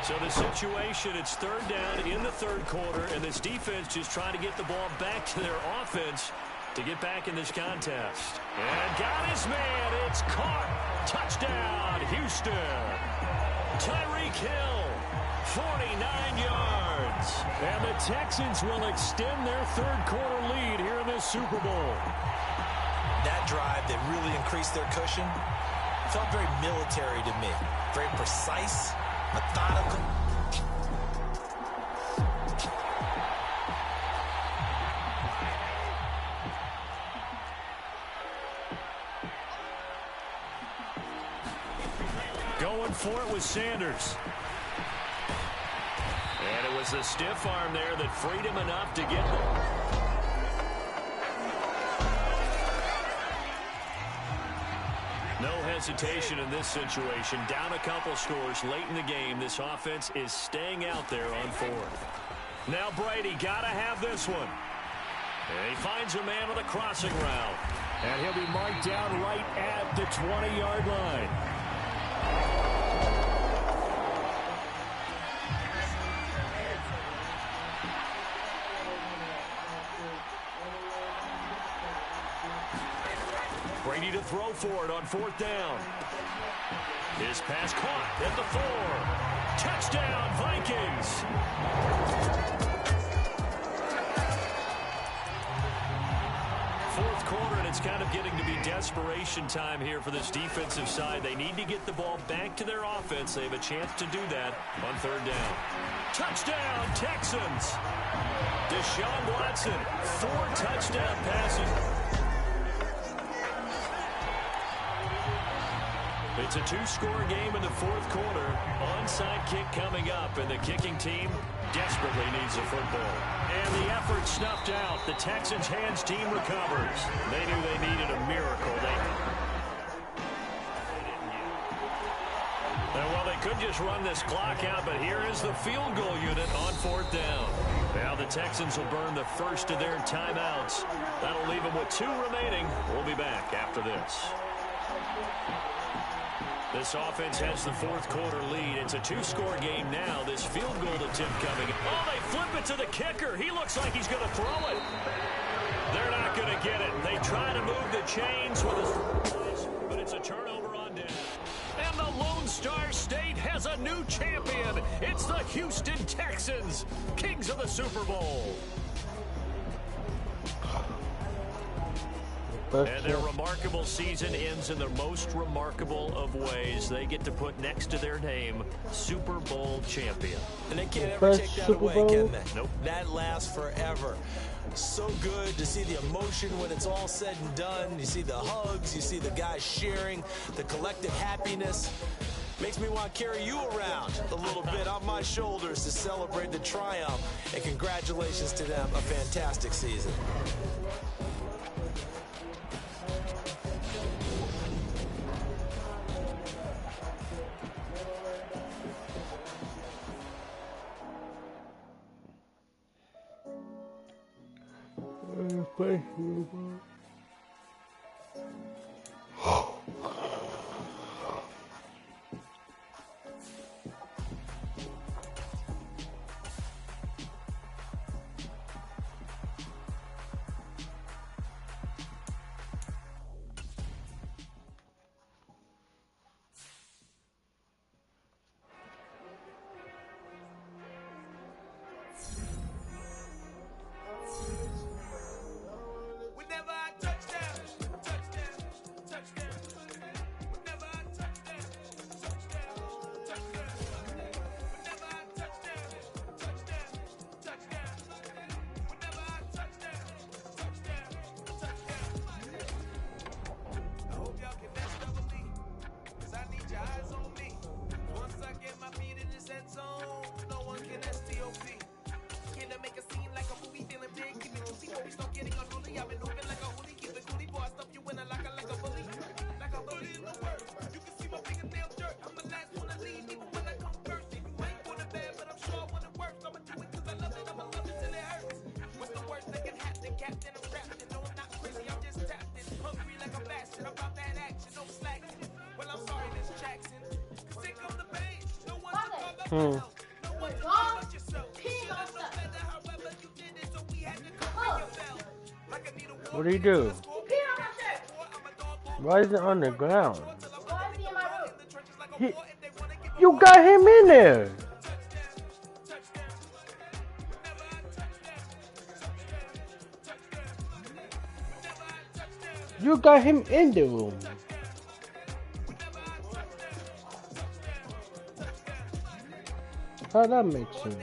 So the situation, it's third down in the third quarter, and this defense just trying to get the ball back to their offense to get back in this contest. And got his man. It's caught. Touchdown, Houston. Tyreek Hill, 49 yards. And the Texans will extend their third quarter lead here in this Super Bowl. That drive that really increased their cushion felt very military to me. Very precise, methodical. going for it with Sanders. And it was the stiff arm there that freed him enough to get them. No hesitation in this situation. Down a couple scores late in the game. This offense is staying out there on fourth. Now Brady got to have this one. And he finds a man on the crossing route. And he'll be marked down right at the 20-yard line. Brady to throw for it on fourth down. His pass caught at the 4. Touchdown, Vikings. Fourth quarter, and it's kind of getting to be desperation time here for this defensive side. They need to get the ball back to their offense. They have a chance to do that on third down. Touchdown, Texans. Deshaun Watson, 4 touchdown passes. It's a 2-score game in the fourth quarter. Onside kick coming up, and the kicking team desperately needs a football. And the effort snuffed out. The Texans' hands team recovers. They knew they needed a miracle. Well, they could just run this clock out, but here is the field goal unit on fourth down. Now the Texans will burn the first of their timeouts. That'll leave them with 2 remaining. We'll be back after this. This offense has the fourth quarter lead. It's a 2-score game now. This field goal attempt coming. Oh, they flip it to the kicker. He looks like he's going to throw it. They're not going to get it. They try to move the chains with his, but it's a turnover on down. And the Lone Star State has a new champion. It's the Houston Texans, kings of the Super Bowl. And their remarkable season ends in the most remarkable of ways. They get to put next to their name, Super Bowl champion. And they can't ever take that away, can they? Nope. That lasts forever. So good to see the emotion when it's all said and done. You see the hugs, you see the guys sharing, the collective happiness. Makes me want to carry you around a little bit on my shoulders to celebrate the triumph. And congratulations to them, a fantastic season. What do you do? Why is it on the ground? You got him in there. You got him in the room. How that makes sense?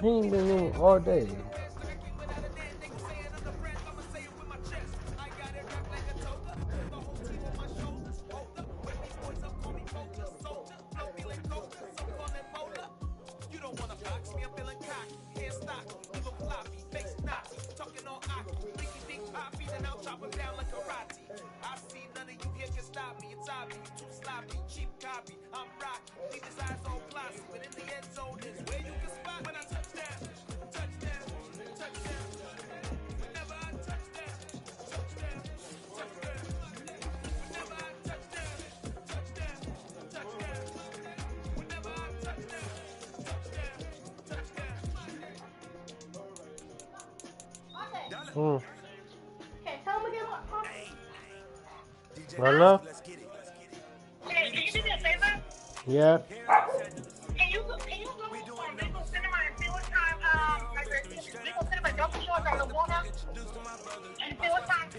He ain't been in all day. Okay, tell him again what. Hello? Hey, can you do me a favor? Yeah. Can you go Legal Cinema and see what time like Legal Cinema double shows on the Warner and see what time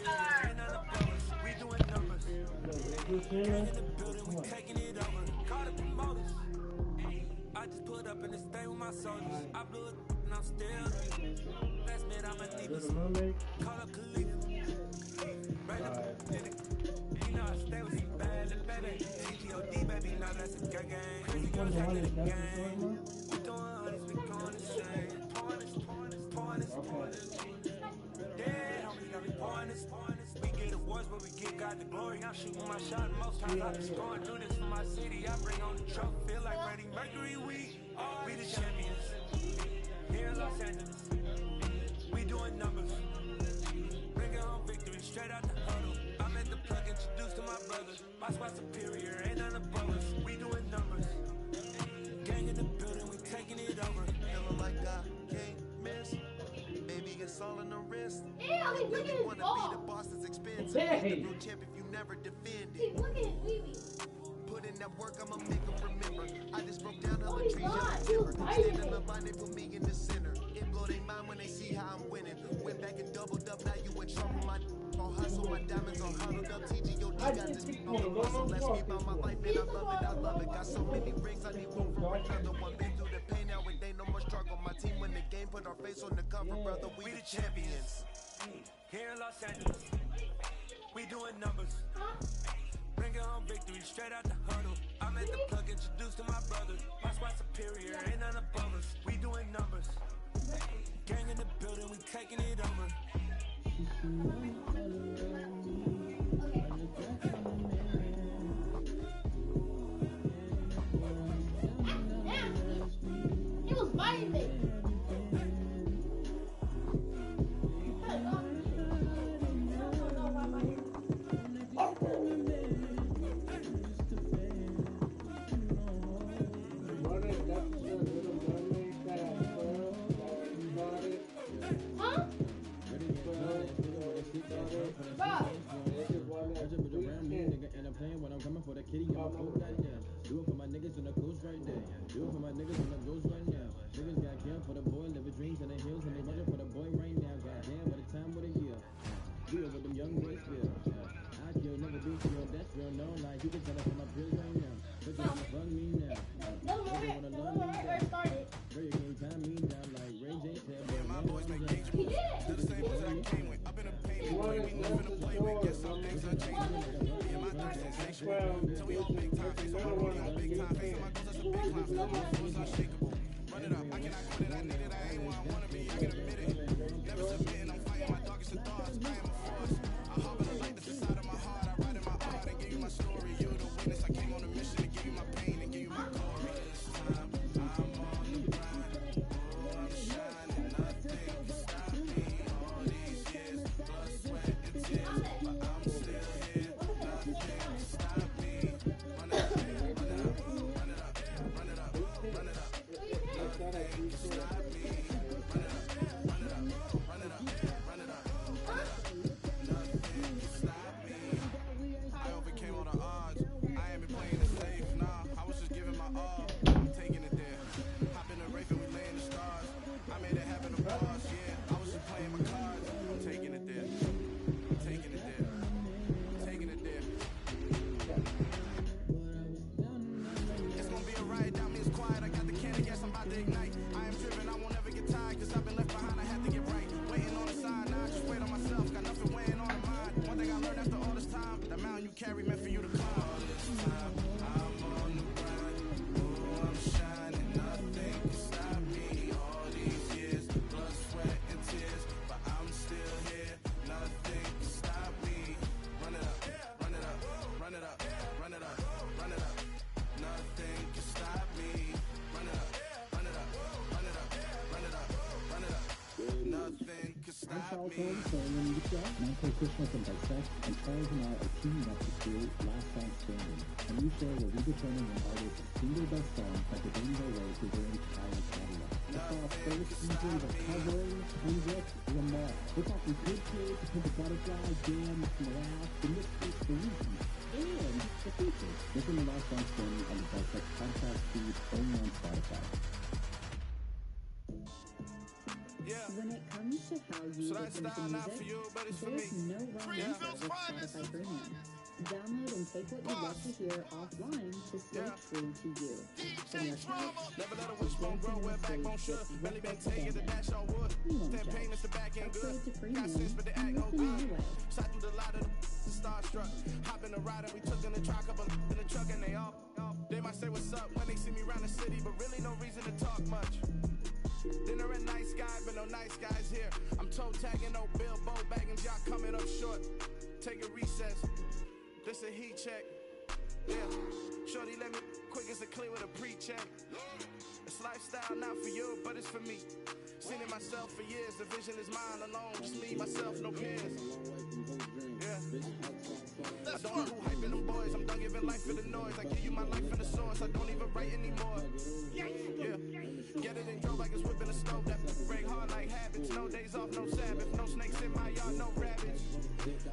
I just put up in the state with my soldiers. I blew it and I'm still. Last minute I'm at Levis. Call up Khalif. Right up in it. You know I stay with some bad little baby. CGOD baby, now that's a gang gang. Crazy girls out in the game. We doing honest, we going insane. Pouring this. Dead homies got me pouring this. We get awards, but we get God the glory. I'm shooting my shot most times. I'm just going through this for my city. I bring on the trophy, feel like Freddie Mercury. We the champions here in Los Angeles. We doing numbers, bringing home victory straight out the huddle. I'm at the plug, introduced to my brother. My squad superior, ain't none above us. We doing numbers, gang in the building, we taking it over. Feeling like I can't miss. Baby, it's all in the wrist. Ew, he's looking at his Wanna ball. be the boss that's expensive. Hey. The real champ if you never defend He's it. looking at his baby. Put in that work, I'ma make them remember. I just broke down Oh, hella he's trees, not. yellow He was timber. biting Stand in it. the line, they put me in the center. It blow they mind when they see how I'm winning. Went back and doubled up, now you in trouble. My on hustle, my diamonds on huddled up. TGOD got this on the muscle. Let's me about my life, and I love it. Got so many rings, I need room for another one. Been through the pain, now it ain't no more struggle. My team win the game, put our face on the cover, brother. We the champions. Here in Los Angeles, we doing numbers. Bringing home victory straight out the huddle. I'm at the plug, introduced to my brother. My squad superior, ain't none above us. We doing numbers. Gang in the building, we taking it over. He was biting me. Huh? When I'm coming for the kitty, I'm a cold right now. Do it for my niggas on the coast right there. Do it for my niggas on the ghost right now. Niggas got killed for the boy, living dreams in the hills, and they running for the boy right now. Goddamn, what a time, what a year. We over them young boys feel. I kill, never do feel, that's real. No, like you can tell us from my pills right now. But you wanna fuck me now. No more right where it started. Girl, you can't tie me down like Ray J said. My boys make dangerous. He did it. They're the same boys I came with. I've been a pain boy, we nothing to play with. Guess some things I changed. Me and my thoughts insatiable. So we on big time, face on we on big time. Facing my goals, that's a big climb. Feel my flows unshakable. Run it up, I cannot quit it. I need it, I ain't what I wanna be. I can admit it. Never submitting, I'm fighting my darkest of thoughts. I am a force. I harbor the light that's inside of my heart. I write in my art and give you my story. You're the witness. I came on a mission to give you my pain and give you my glory. This time, I'm on the grind. Born to shine and nothing can stop me. All these years, blood, sweat, and tears. But I'm still here. Nothing can stop me. Run it up, run it up, run it up, run it up, run it up. Nothing can stop me. Run it up. carry meant for you to climb. All this time, I'm on the grind. Oh, I'm shining, nothing can stop me. All these years, blood, sweat, and tears, but I'm still here. Nothing can stop me. Run it up, run it up, run it up, run it up, run it up. Nothing can stop me. Run it up, run it up, run it up, run it up, run it up. Nothing can I'm stop Charles me. Holmes, filling in the show. And I'm Coach Christmas and Dissect, and Charles and I are teaming up to create Last Song Standing, a new show where we determine an artist's single best song by debating their way through their entire catalog. It's our first season of covering Kendrick Lamar. We're talking Good Kids, Pimp a Butterfly, Jam, Morale, The Misfits, The Weeknd, and The Features. Listen to Last Song Standing on the Dissect podcast feed only on Spotify. Yeah. When it comes to how you So that listen to style not for music, you, but it's for there's me. no wrong answer with Spotify Premium. Download and take what you love to hear offline to stay true to you. From your house, Never let a wishbone grow where backbone should. Belly been taking the dash all wood. Ten payments to back end good. Got sense but the act no good. Shot through the lot of the starstruck. Hop in the ride and we took in the truck up in the truck and they all. They might say what's up when they see me around the city, but really no reason to talk much. Dinner at Nice Guy, but no nice guys here. I'm toe tagging, no Bilbo bagging, y'all coming up short. Take a recess. This a heat check. Yeah. Shorty let me quick as a clear with a pre-check. It's lifestyle not for you, but it's for me. Seen it myself for years. The vision is mine alone. Just me, myself, no peers. Yeah. I don't know who hyping them boys. I'm done giving life for the noise. I give you my life for the source. I don't even write anymore. Yeah. Get it and drove like it's whipping a stove. That break hard like habits. No days off, no Sabbath. No snakes in my yard, no rabbits.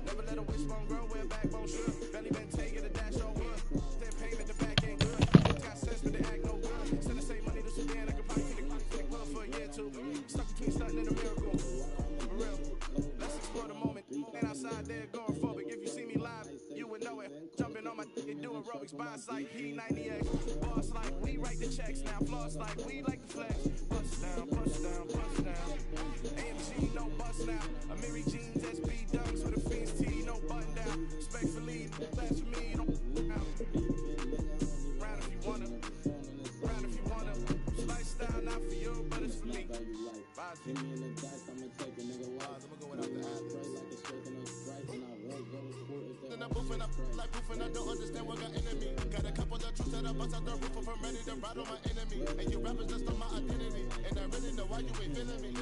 Never let a wishbone grow where backbone should. Belly been taking the dash on wood. Then payment, the back ain't good. Got sense, but they act no good. Send the same money to Sudan. I could probably take club for a year or two. Stuck between stunting and a miracle. For real. Let's explore the moment. Ain't outside there going for, but if you see me live, you would know it. Jumping on my and do aerobics, boss like P90X. Boss like we write the checks now. Floss like we like the flex. Bust down, bust down, bust down. AMG, no bust now. A Mary Jeans, SB dunks with a Fiends T, no button down. Respectfully, that's for me, don't out. Round if you wanna. Round if you wanna. It's lifestyle not for you, but it's for me. Vibes. Hit me in the dice, I'ma take a nigga wild. I'ma go without the ad. Straight like a straight and a strike, and I won't go to sport if they Then I'm boofing up like poofing, I don't understand what got enemy. Got a couple of troops that I bust out the roof of, I'm ready to ride on my enemy. And you rappers just on my identity, and I really know why you ain't feeling me.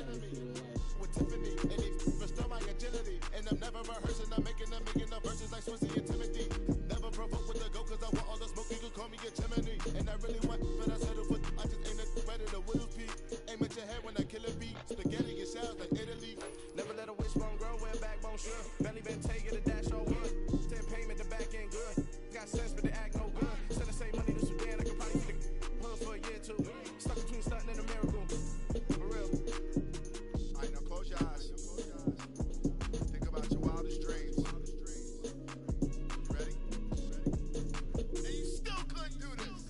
With Tiffany, and they restore my agility. And I'm never rehearsing, I'm making the verses like Swizzy and Timothy. Never provoke with the go, cause I want all the smoke, you can call me a chimney. And I really want, but I settle for, I just ain't ready to whittle pee. Aim at your head when I kill a beat. Spaghetti and shells like Italy. Never let a wishbone grow where backbone should. Belly been taking the dash on wood. 10 payment, the back ain't good. Got sense, but they act no good. Send the same money to Sudan, I could probably take hood for a year or two. Stuck between stunting and a miracle. For real. Alright, now close your eyes. Think about your wildest dreams. Ready? And you still couldn't do this.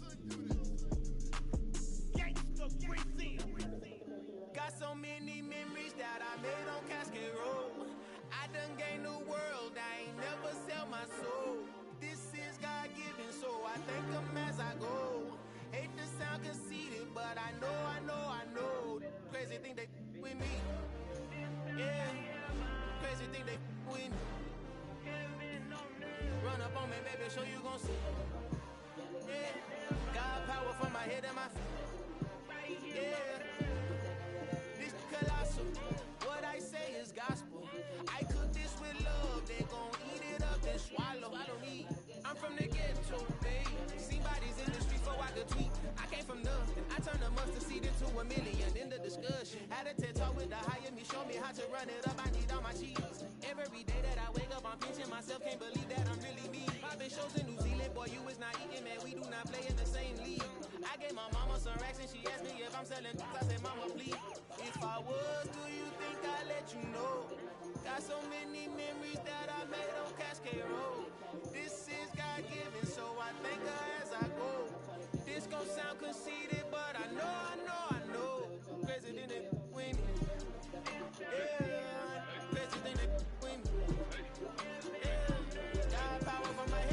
Got so many memories that I made on Cascade Road. I done gained the world, I ain't never sell my soul. This is God-given, so I thank him as I go. Hate to sound conceited, but I know. Crazy thing they with me. Yeah, crazy thing they with me. Run up on me, baby, show you gon' see. Yeah, God power from my head and my feet. Yeah, this colossal. What I say is gospel. I cook this with love, they gon' eat it up and swallow. Me, I'm from the ghetto, babe. Seen bodies in the streets before I could tweet. I came from nothing, I turned a mustard seed into a million. In the discussion, had a TED talk with the higher me, show me how to run it up. I need all my cheese. Every day that I wake up, I'm pinching myself, can't believe that I'm really me. Popping shows in New Zealand, boy, you is not eating, man. We do not play in the same league. I gave my mama some racks and she asked me if I'm selling. I said, mama, please. If I was, do you think I'd let you know? Got so many memories that I made on Cascade Road. This is God-given, so I thank her as I go. This gon' sound conceited, but I know. President win me. Yeah, President win me. Yeah, God power from my head.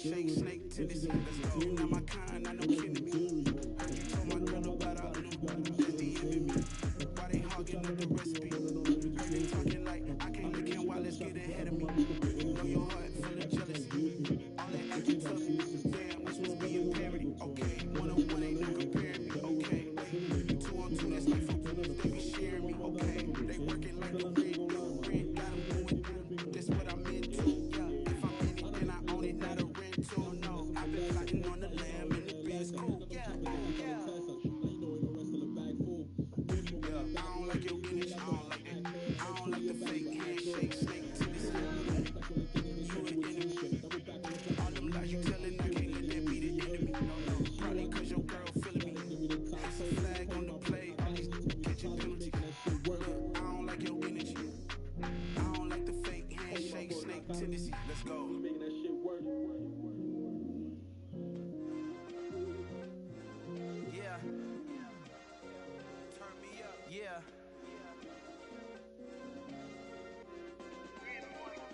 shake, snake tendency. Let's go. Not my kind, not no kidding me. You told my girl about our just DMing me. Why they hogging up the recipe? Heard they talking like I can't look in while let's get ahead of me. Know your heart full of jealousy. All that extra tough. Damn, we supposed to be in parody. Okay, 1-on-1 ain't no comparing me. Okay, 2-on-2, that's like they be sharing me. Okay, they working like a rig. Rent got them doing. That's what I'm into. Yeah, if I'm in it, then I own it, not a rental. No, I've been plotting on the lamb and the biz cool. Yeah. I don't like your energy. I don't like that. I don't like the fake handshake, snake to the ceiling. You an enemy. All them lies you telling, I can't let that be the enemy. Probably cause your girl feeling me. It's a flag on the play. All these catching penalties. Look, I don't like your energy. I don't like the fake handshake, snake tendency. Let's go. Making that shit work. Yeah. Turn me up. Yeah.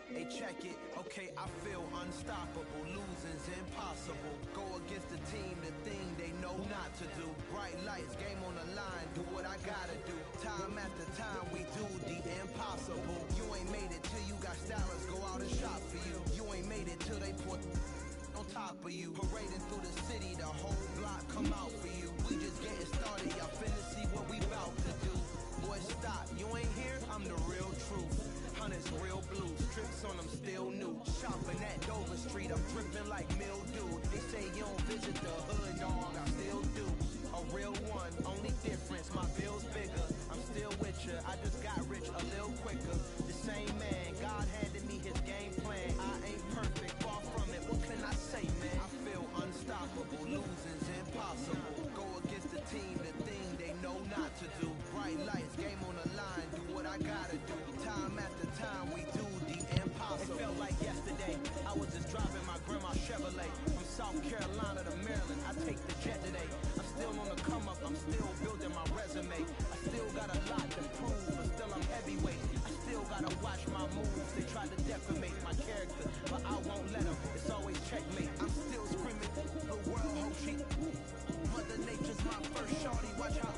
Hey, check it. Okay, I feel unstoppable. Losing's impossible. Go against the team, the thing they know not to do. Bright lights, game on the line. Do what I gotta do. Time after time, we do the impossible. You ain't made it till you got stylists go out and shop for you. You ain't made it till they put on top of you. Parading through the city, the whole block come out for you. We just getting started. Y'all finna see what we bout to do. Boy, stop. You ain't here? I'm the real truth. Hunters, real blue. Strips on them still new. Shopping at Dover Street. I'm dripping like mildew. They say you don't visit the hood, dog. I still do. A real one. Only difference. My bill's bigger. I'm still with ya. I just got rich a little quicker. The same man. God handed me his game plan. I ain't perfect. Far from it. What can I say, man? I feel unstoppable. Losing's impossible. Go against the team. The thing they know not to do. Bright lights. Game on the line. Do what I gotta do. Time after time. We do the impossible. It felt like yesterday. I was just driving my grandma's Chevrolet. From South Carolina to Maryland. I take the jet today. I'm still on the come up. I'm still building my resume. I still got a lot to prove. But still I'm heavyweight. I still gotta watch my moves. They try to defamate my character. But I won't let them. It's always checkmate. I'm still screaming. The world hope she. Mother Nature's my first shorty. Watch how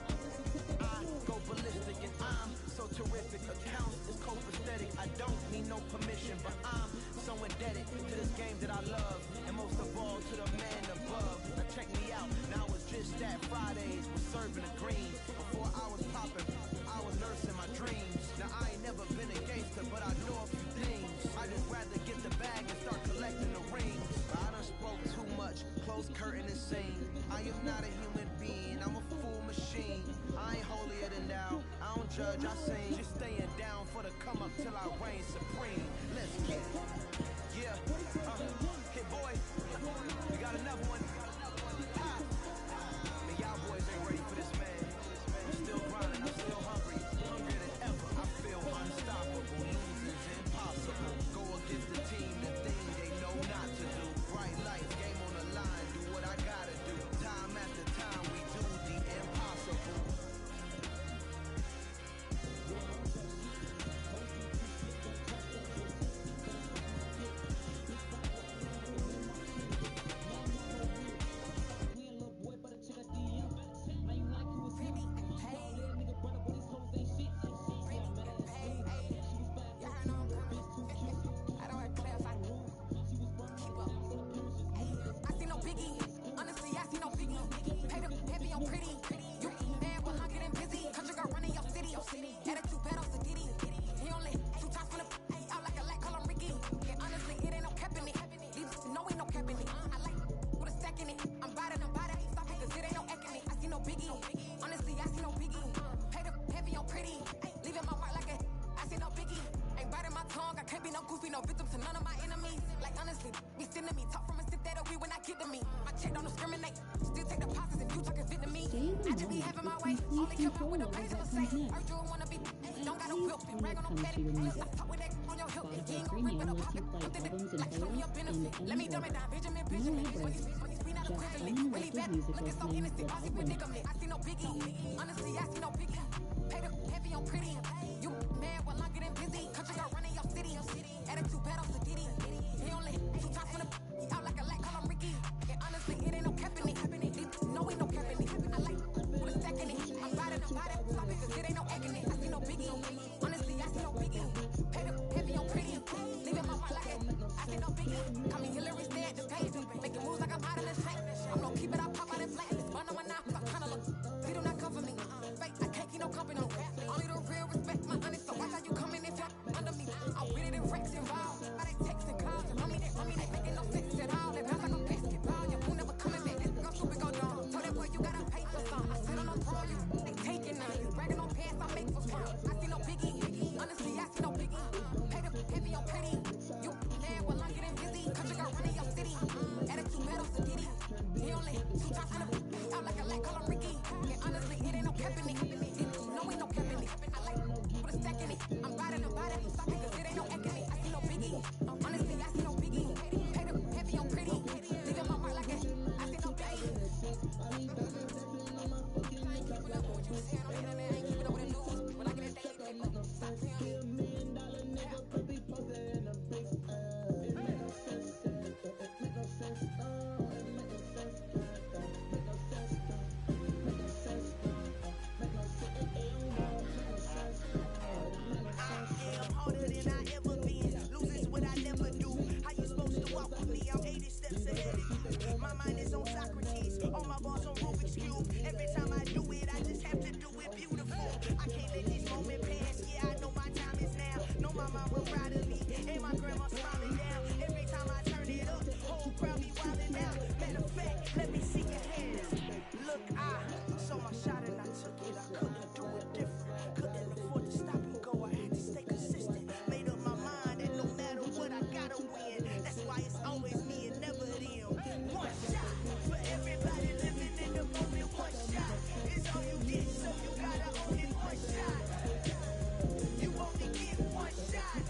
I go ballistic and I'm so terrific. Accounts is copacetic. I don't need no permission, but I'm so indebted to this game that I love, and most of all to the man above. Now check me out. Now it's just that Fridays was serving the green. Before I was popping, I was nursing my dreams. Now I ain't never been a gangster, but I know a few things. I just rather get the bag and start collecting the rings. I done spoke too much. Close curtain and sing. I am not a human being. I'm a full machine. I ain't holier than thou. I don't judge, I sing. Just staying down for the come up till I reign supreme. Let's get it. Yeah. Hey boy, we got another one. Man, y'all boys ain't ready for this, man. I'm still grinding. I'm still hungry. Hungrier than ever. I feel unstoppable. Losing's impossible. Go against the team, the thing they know not to do. Bright lights, game on the line. Do what I gotta do. Time after time, we do the impossible. Call him Ricky. And honestly, it ain't no cap in it. No, ain't no cap in it. I like put a stack in it. I'm riding about it. Stop it, cause it ain't no echo in it. I see no biggie. Honestly, I see no biggie. Paid up heavy on pretty. Leaving my mark like it. I see no biggie. I ain't keeping up with what you saying on the internet. I ain't keeping up with the news. When I get a daily paper, stop playing. $1 million nigga could be posted in the bricks. It make no sense. It make no sense. It make no sense. Make no sense. Make no sense. Make no sense. It ain't no sense. I am harder than I ever been. Losing's what I never do. How you supposed to walk with me? I'm 80 steps ahead of you. My mind is on Socrates. All my bars on Rubik's Cube. Every time I do it, I just have to do it beautiful. I can't let this moment pass. Yeah, I know my time is now. Know my mama proud of me. And my grandma smiling down. Every time I turn it up, whole crowd be wildin' out. Matter of fact, let me see your hands. Look, I saw my shot and I took it. I couldn't do it different. Couldn't afford to stop and go. I had to stay consistent. Made up my mind that no matter what, I gotta win. That's why it's always me and never them. One shot for everybody living in the moment. One shot is all you get, so you gotta own it. One shot. You only get one shot.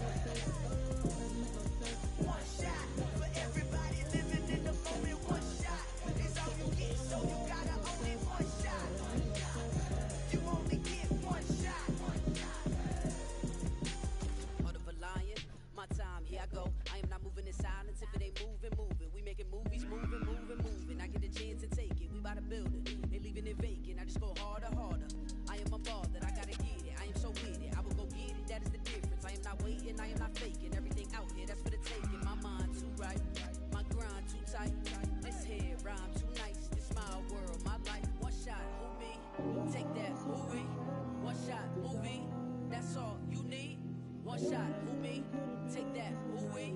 One shot for everybody living in the moment. One shot is all you get, so you gotta own it. One shot. You only get one shot. Heart of a lion, my time, here I go. I am not moving in silence. If it ain't moving, moving. We making movies, moving, moving, moving. I get a chance to take it. We bout to build it. Ain't leaving it vacant. I just go harder, harder. I am a ball that I gotta get it. I am so with it. I will go get it. That is the difference. I am not waiting. I am not faking. Everything out here, that's for the taking. My mind too right. My grind too tight. This head rhyme too nice. This my world, my life. One shot, who me? Take that, movie. One shot, movie. That's all you need. One shot, who me? Take that, movie.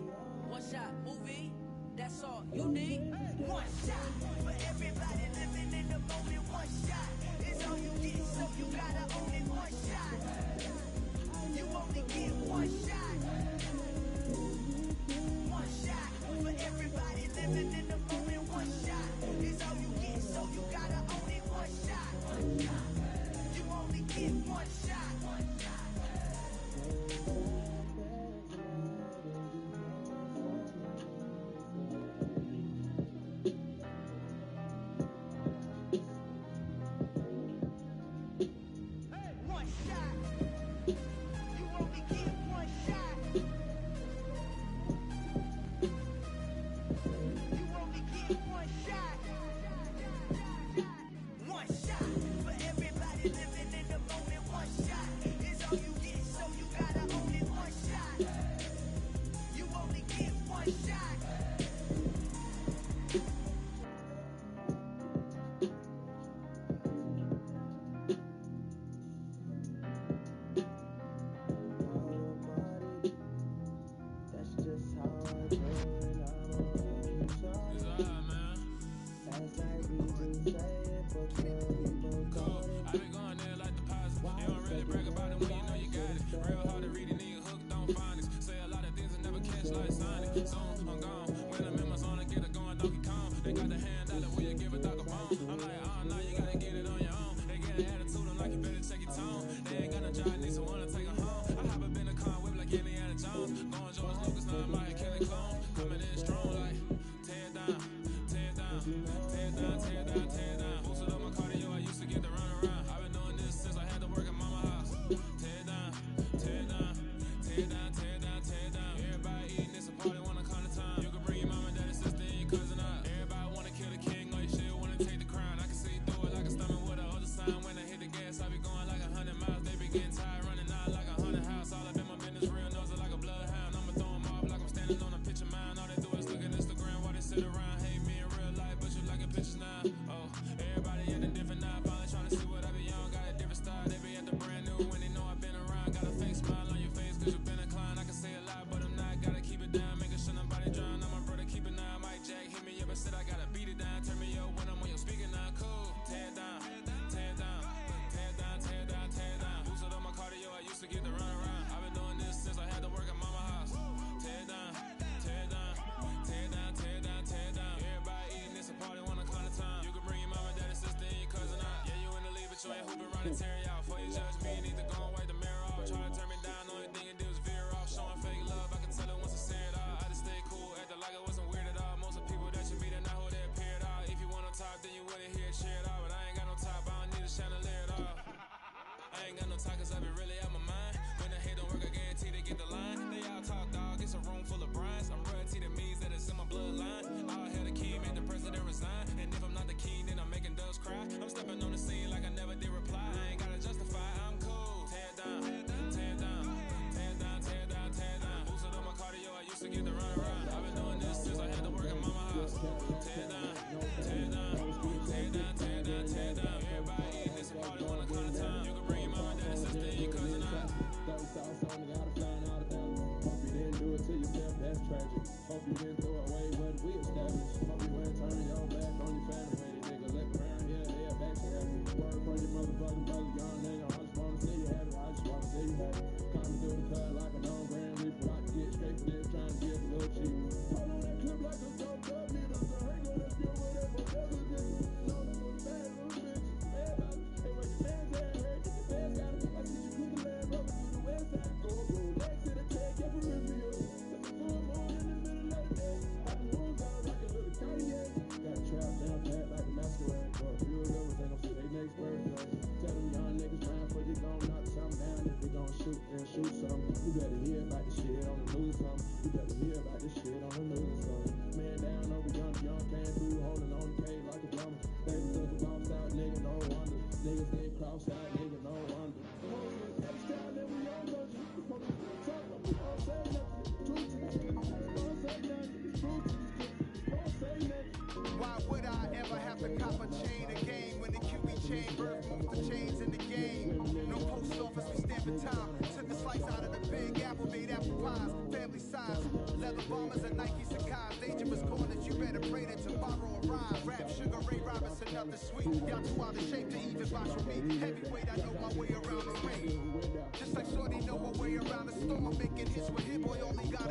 One shot, movie. That's all you need. One shot for everybody living in the moment. One shot is all you get, so you gotta own it. One shot. You only get one shot. One shot for everybody living in the moment. One shot is all you get, so you gotta own it. One shot. You only get one shot. One shot. You only get one shot. You only get one shot. One shot for everybody living in the moment. One shot is all you get, so you gotta own it. One shot. You only get one shot. That's just how I do it. I'm already sorry. That's like we do say it, but people call it. I been going there like deposit. You don't really brag about it when you know you got it. Real hard to read a nigga hooked on phonics. Say a lot of things and never catch like Sonic. Soon I'm gone. When I'm in my zone, I get it going Donkey Kong. They got the hand out of where you give a dog a bone. I'm like, oh no, you gotta get it on your own. They get an attitude, I'm like, you better check your tone. They ain't got no job, need someone to take her home. I hop up in a car, whip like Indiana Jones. Going George Lucas, now I'm like Kelly Clone. Coming in strong like, tear it down, tear it down, tear it down, tear it down, tear it down. Boosted up my cardio, I used to get to run around. I've been doing this since I had to work at mama house. Tear it down, tear it down, tear it down, tear it down, tear it down. Everybody eating this a party, wanna come to time. You can bring your mama, daddy, sister, and your cousin up. Everybody wanna kill the king, like shit, wanna take the crown. I can see through it like a stomach with a other sign. When I hit the gas, I be going like 100 miles. They be getting tired, running out like 100 house. All up in my business, real nose like a bloodhound. I'ma throw 'em off like I'm standing on a picture mine. All they do is look at Instagram while they sit around. Hate me in real life, but you like monetary out. Before you judge me, you need to go and wipe the mirror off. Try to turn me down, only thing you do is veer off. Showing fake love, I can tell it once I see it all. I just stay cool, acting like it wasn't weird at all. Most of the people that you meet are not who they appear at all. If you want on top, then you wouldn't hear it cheer at all. But I ain't got no top, I don't need a chandelier at all. I ain't got no talk, cause I be really out my mind. When the hate don't work, I guarantee they get the line. They all talk, dog, it's a room full of brines. I'm royalty, that means that it's in my bloodline. All hail the king, make the president resign. And if I'm not the king, then I'm making doves cry. I'm stepping on the scene like I never did reply. I ain't gotta justify, I'm cool. Tear down, tear down, tear down, tear down, tear down. Boosted on my cardio, I used to get the run around. I've been doing this since I had to work in mama house. Tear down, tear down, tear down, tear down, tear down. Everybody eating this party when I come to town. You can bring your mama, daddy, sister, and your cousin out. Hope you didn't do it to yourself, that's tragic. Hope you didn't throw away what we established. Hope you ain't turn your back on your family. Nigga, look around here, they are backstabbing. Word from your motherfucking brother, young nigga. I just wanna see you have it, I just wanna see you have it. Coming through the cut like a known grand reaper. I can get straight for this, trying to get a little cheaper. Hold on that clip like a dope up, nigga. So hang on that skill with that forever, nigga. No, no, no, bad little bitch. Everybody, hey, where your man's at, heard that your fans got it. I see you put the land rubber through the west side. Go, legs to the tag, get peripheral. It's a full moon in the middle of the day. I can move out like a little Cartier. Got trapped down pat like a masquerade. For a few of them, they gon' see they next birthday. Tell them young niggas round for you gon' knock something down. If they gon' shoot, then shoot something. You better hear about this shit on the news or something. You better hear about this shit on the news or something. Man down over young came through holding on the cage like a drummer. They took a bounce out, nigga, no wonder. Niggas get crossed out, nigga, no wonder. Next time that we all know you, the police will talk, but we don't say nothing. Truth to this kid, don't say nothing. Truth to this kid, don't say nothing. Why would I ever have to cop a chain again when the QB chain birth moved the chains in the game? No post office, we stamping time. Took a slice out of the big apple, made apple pies, family size. Leather bombers and Nike Sacai's. Dangerous corners, you better pray that tomorrow arrives. Rap Sugar Ray Robinson, nothing sweet. Y'all too out of shape to even box with me. Heavyweight, I know my way around the ring. Just like Shorty know my way around the storm. I'm making hits with him, boy, only got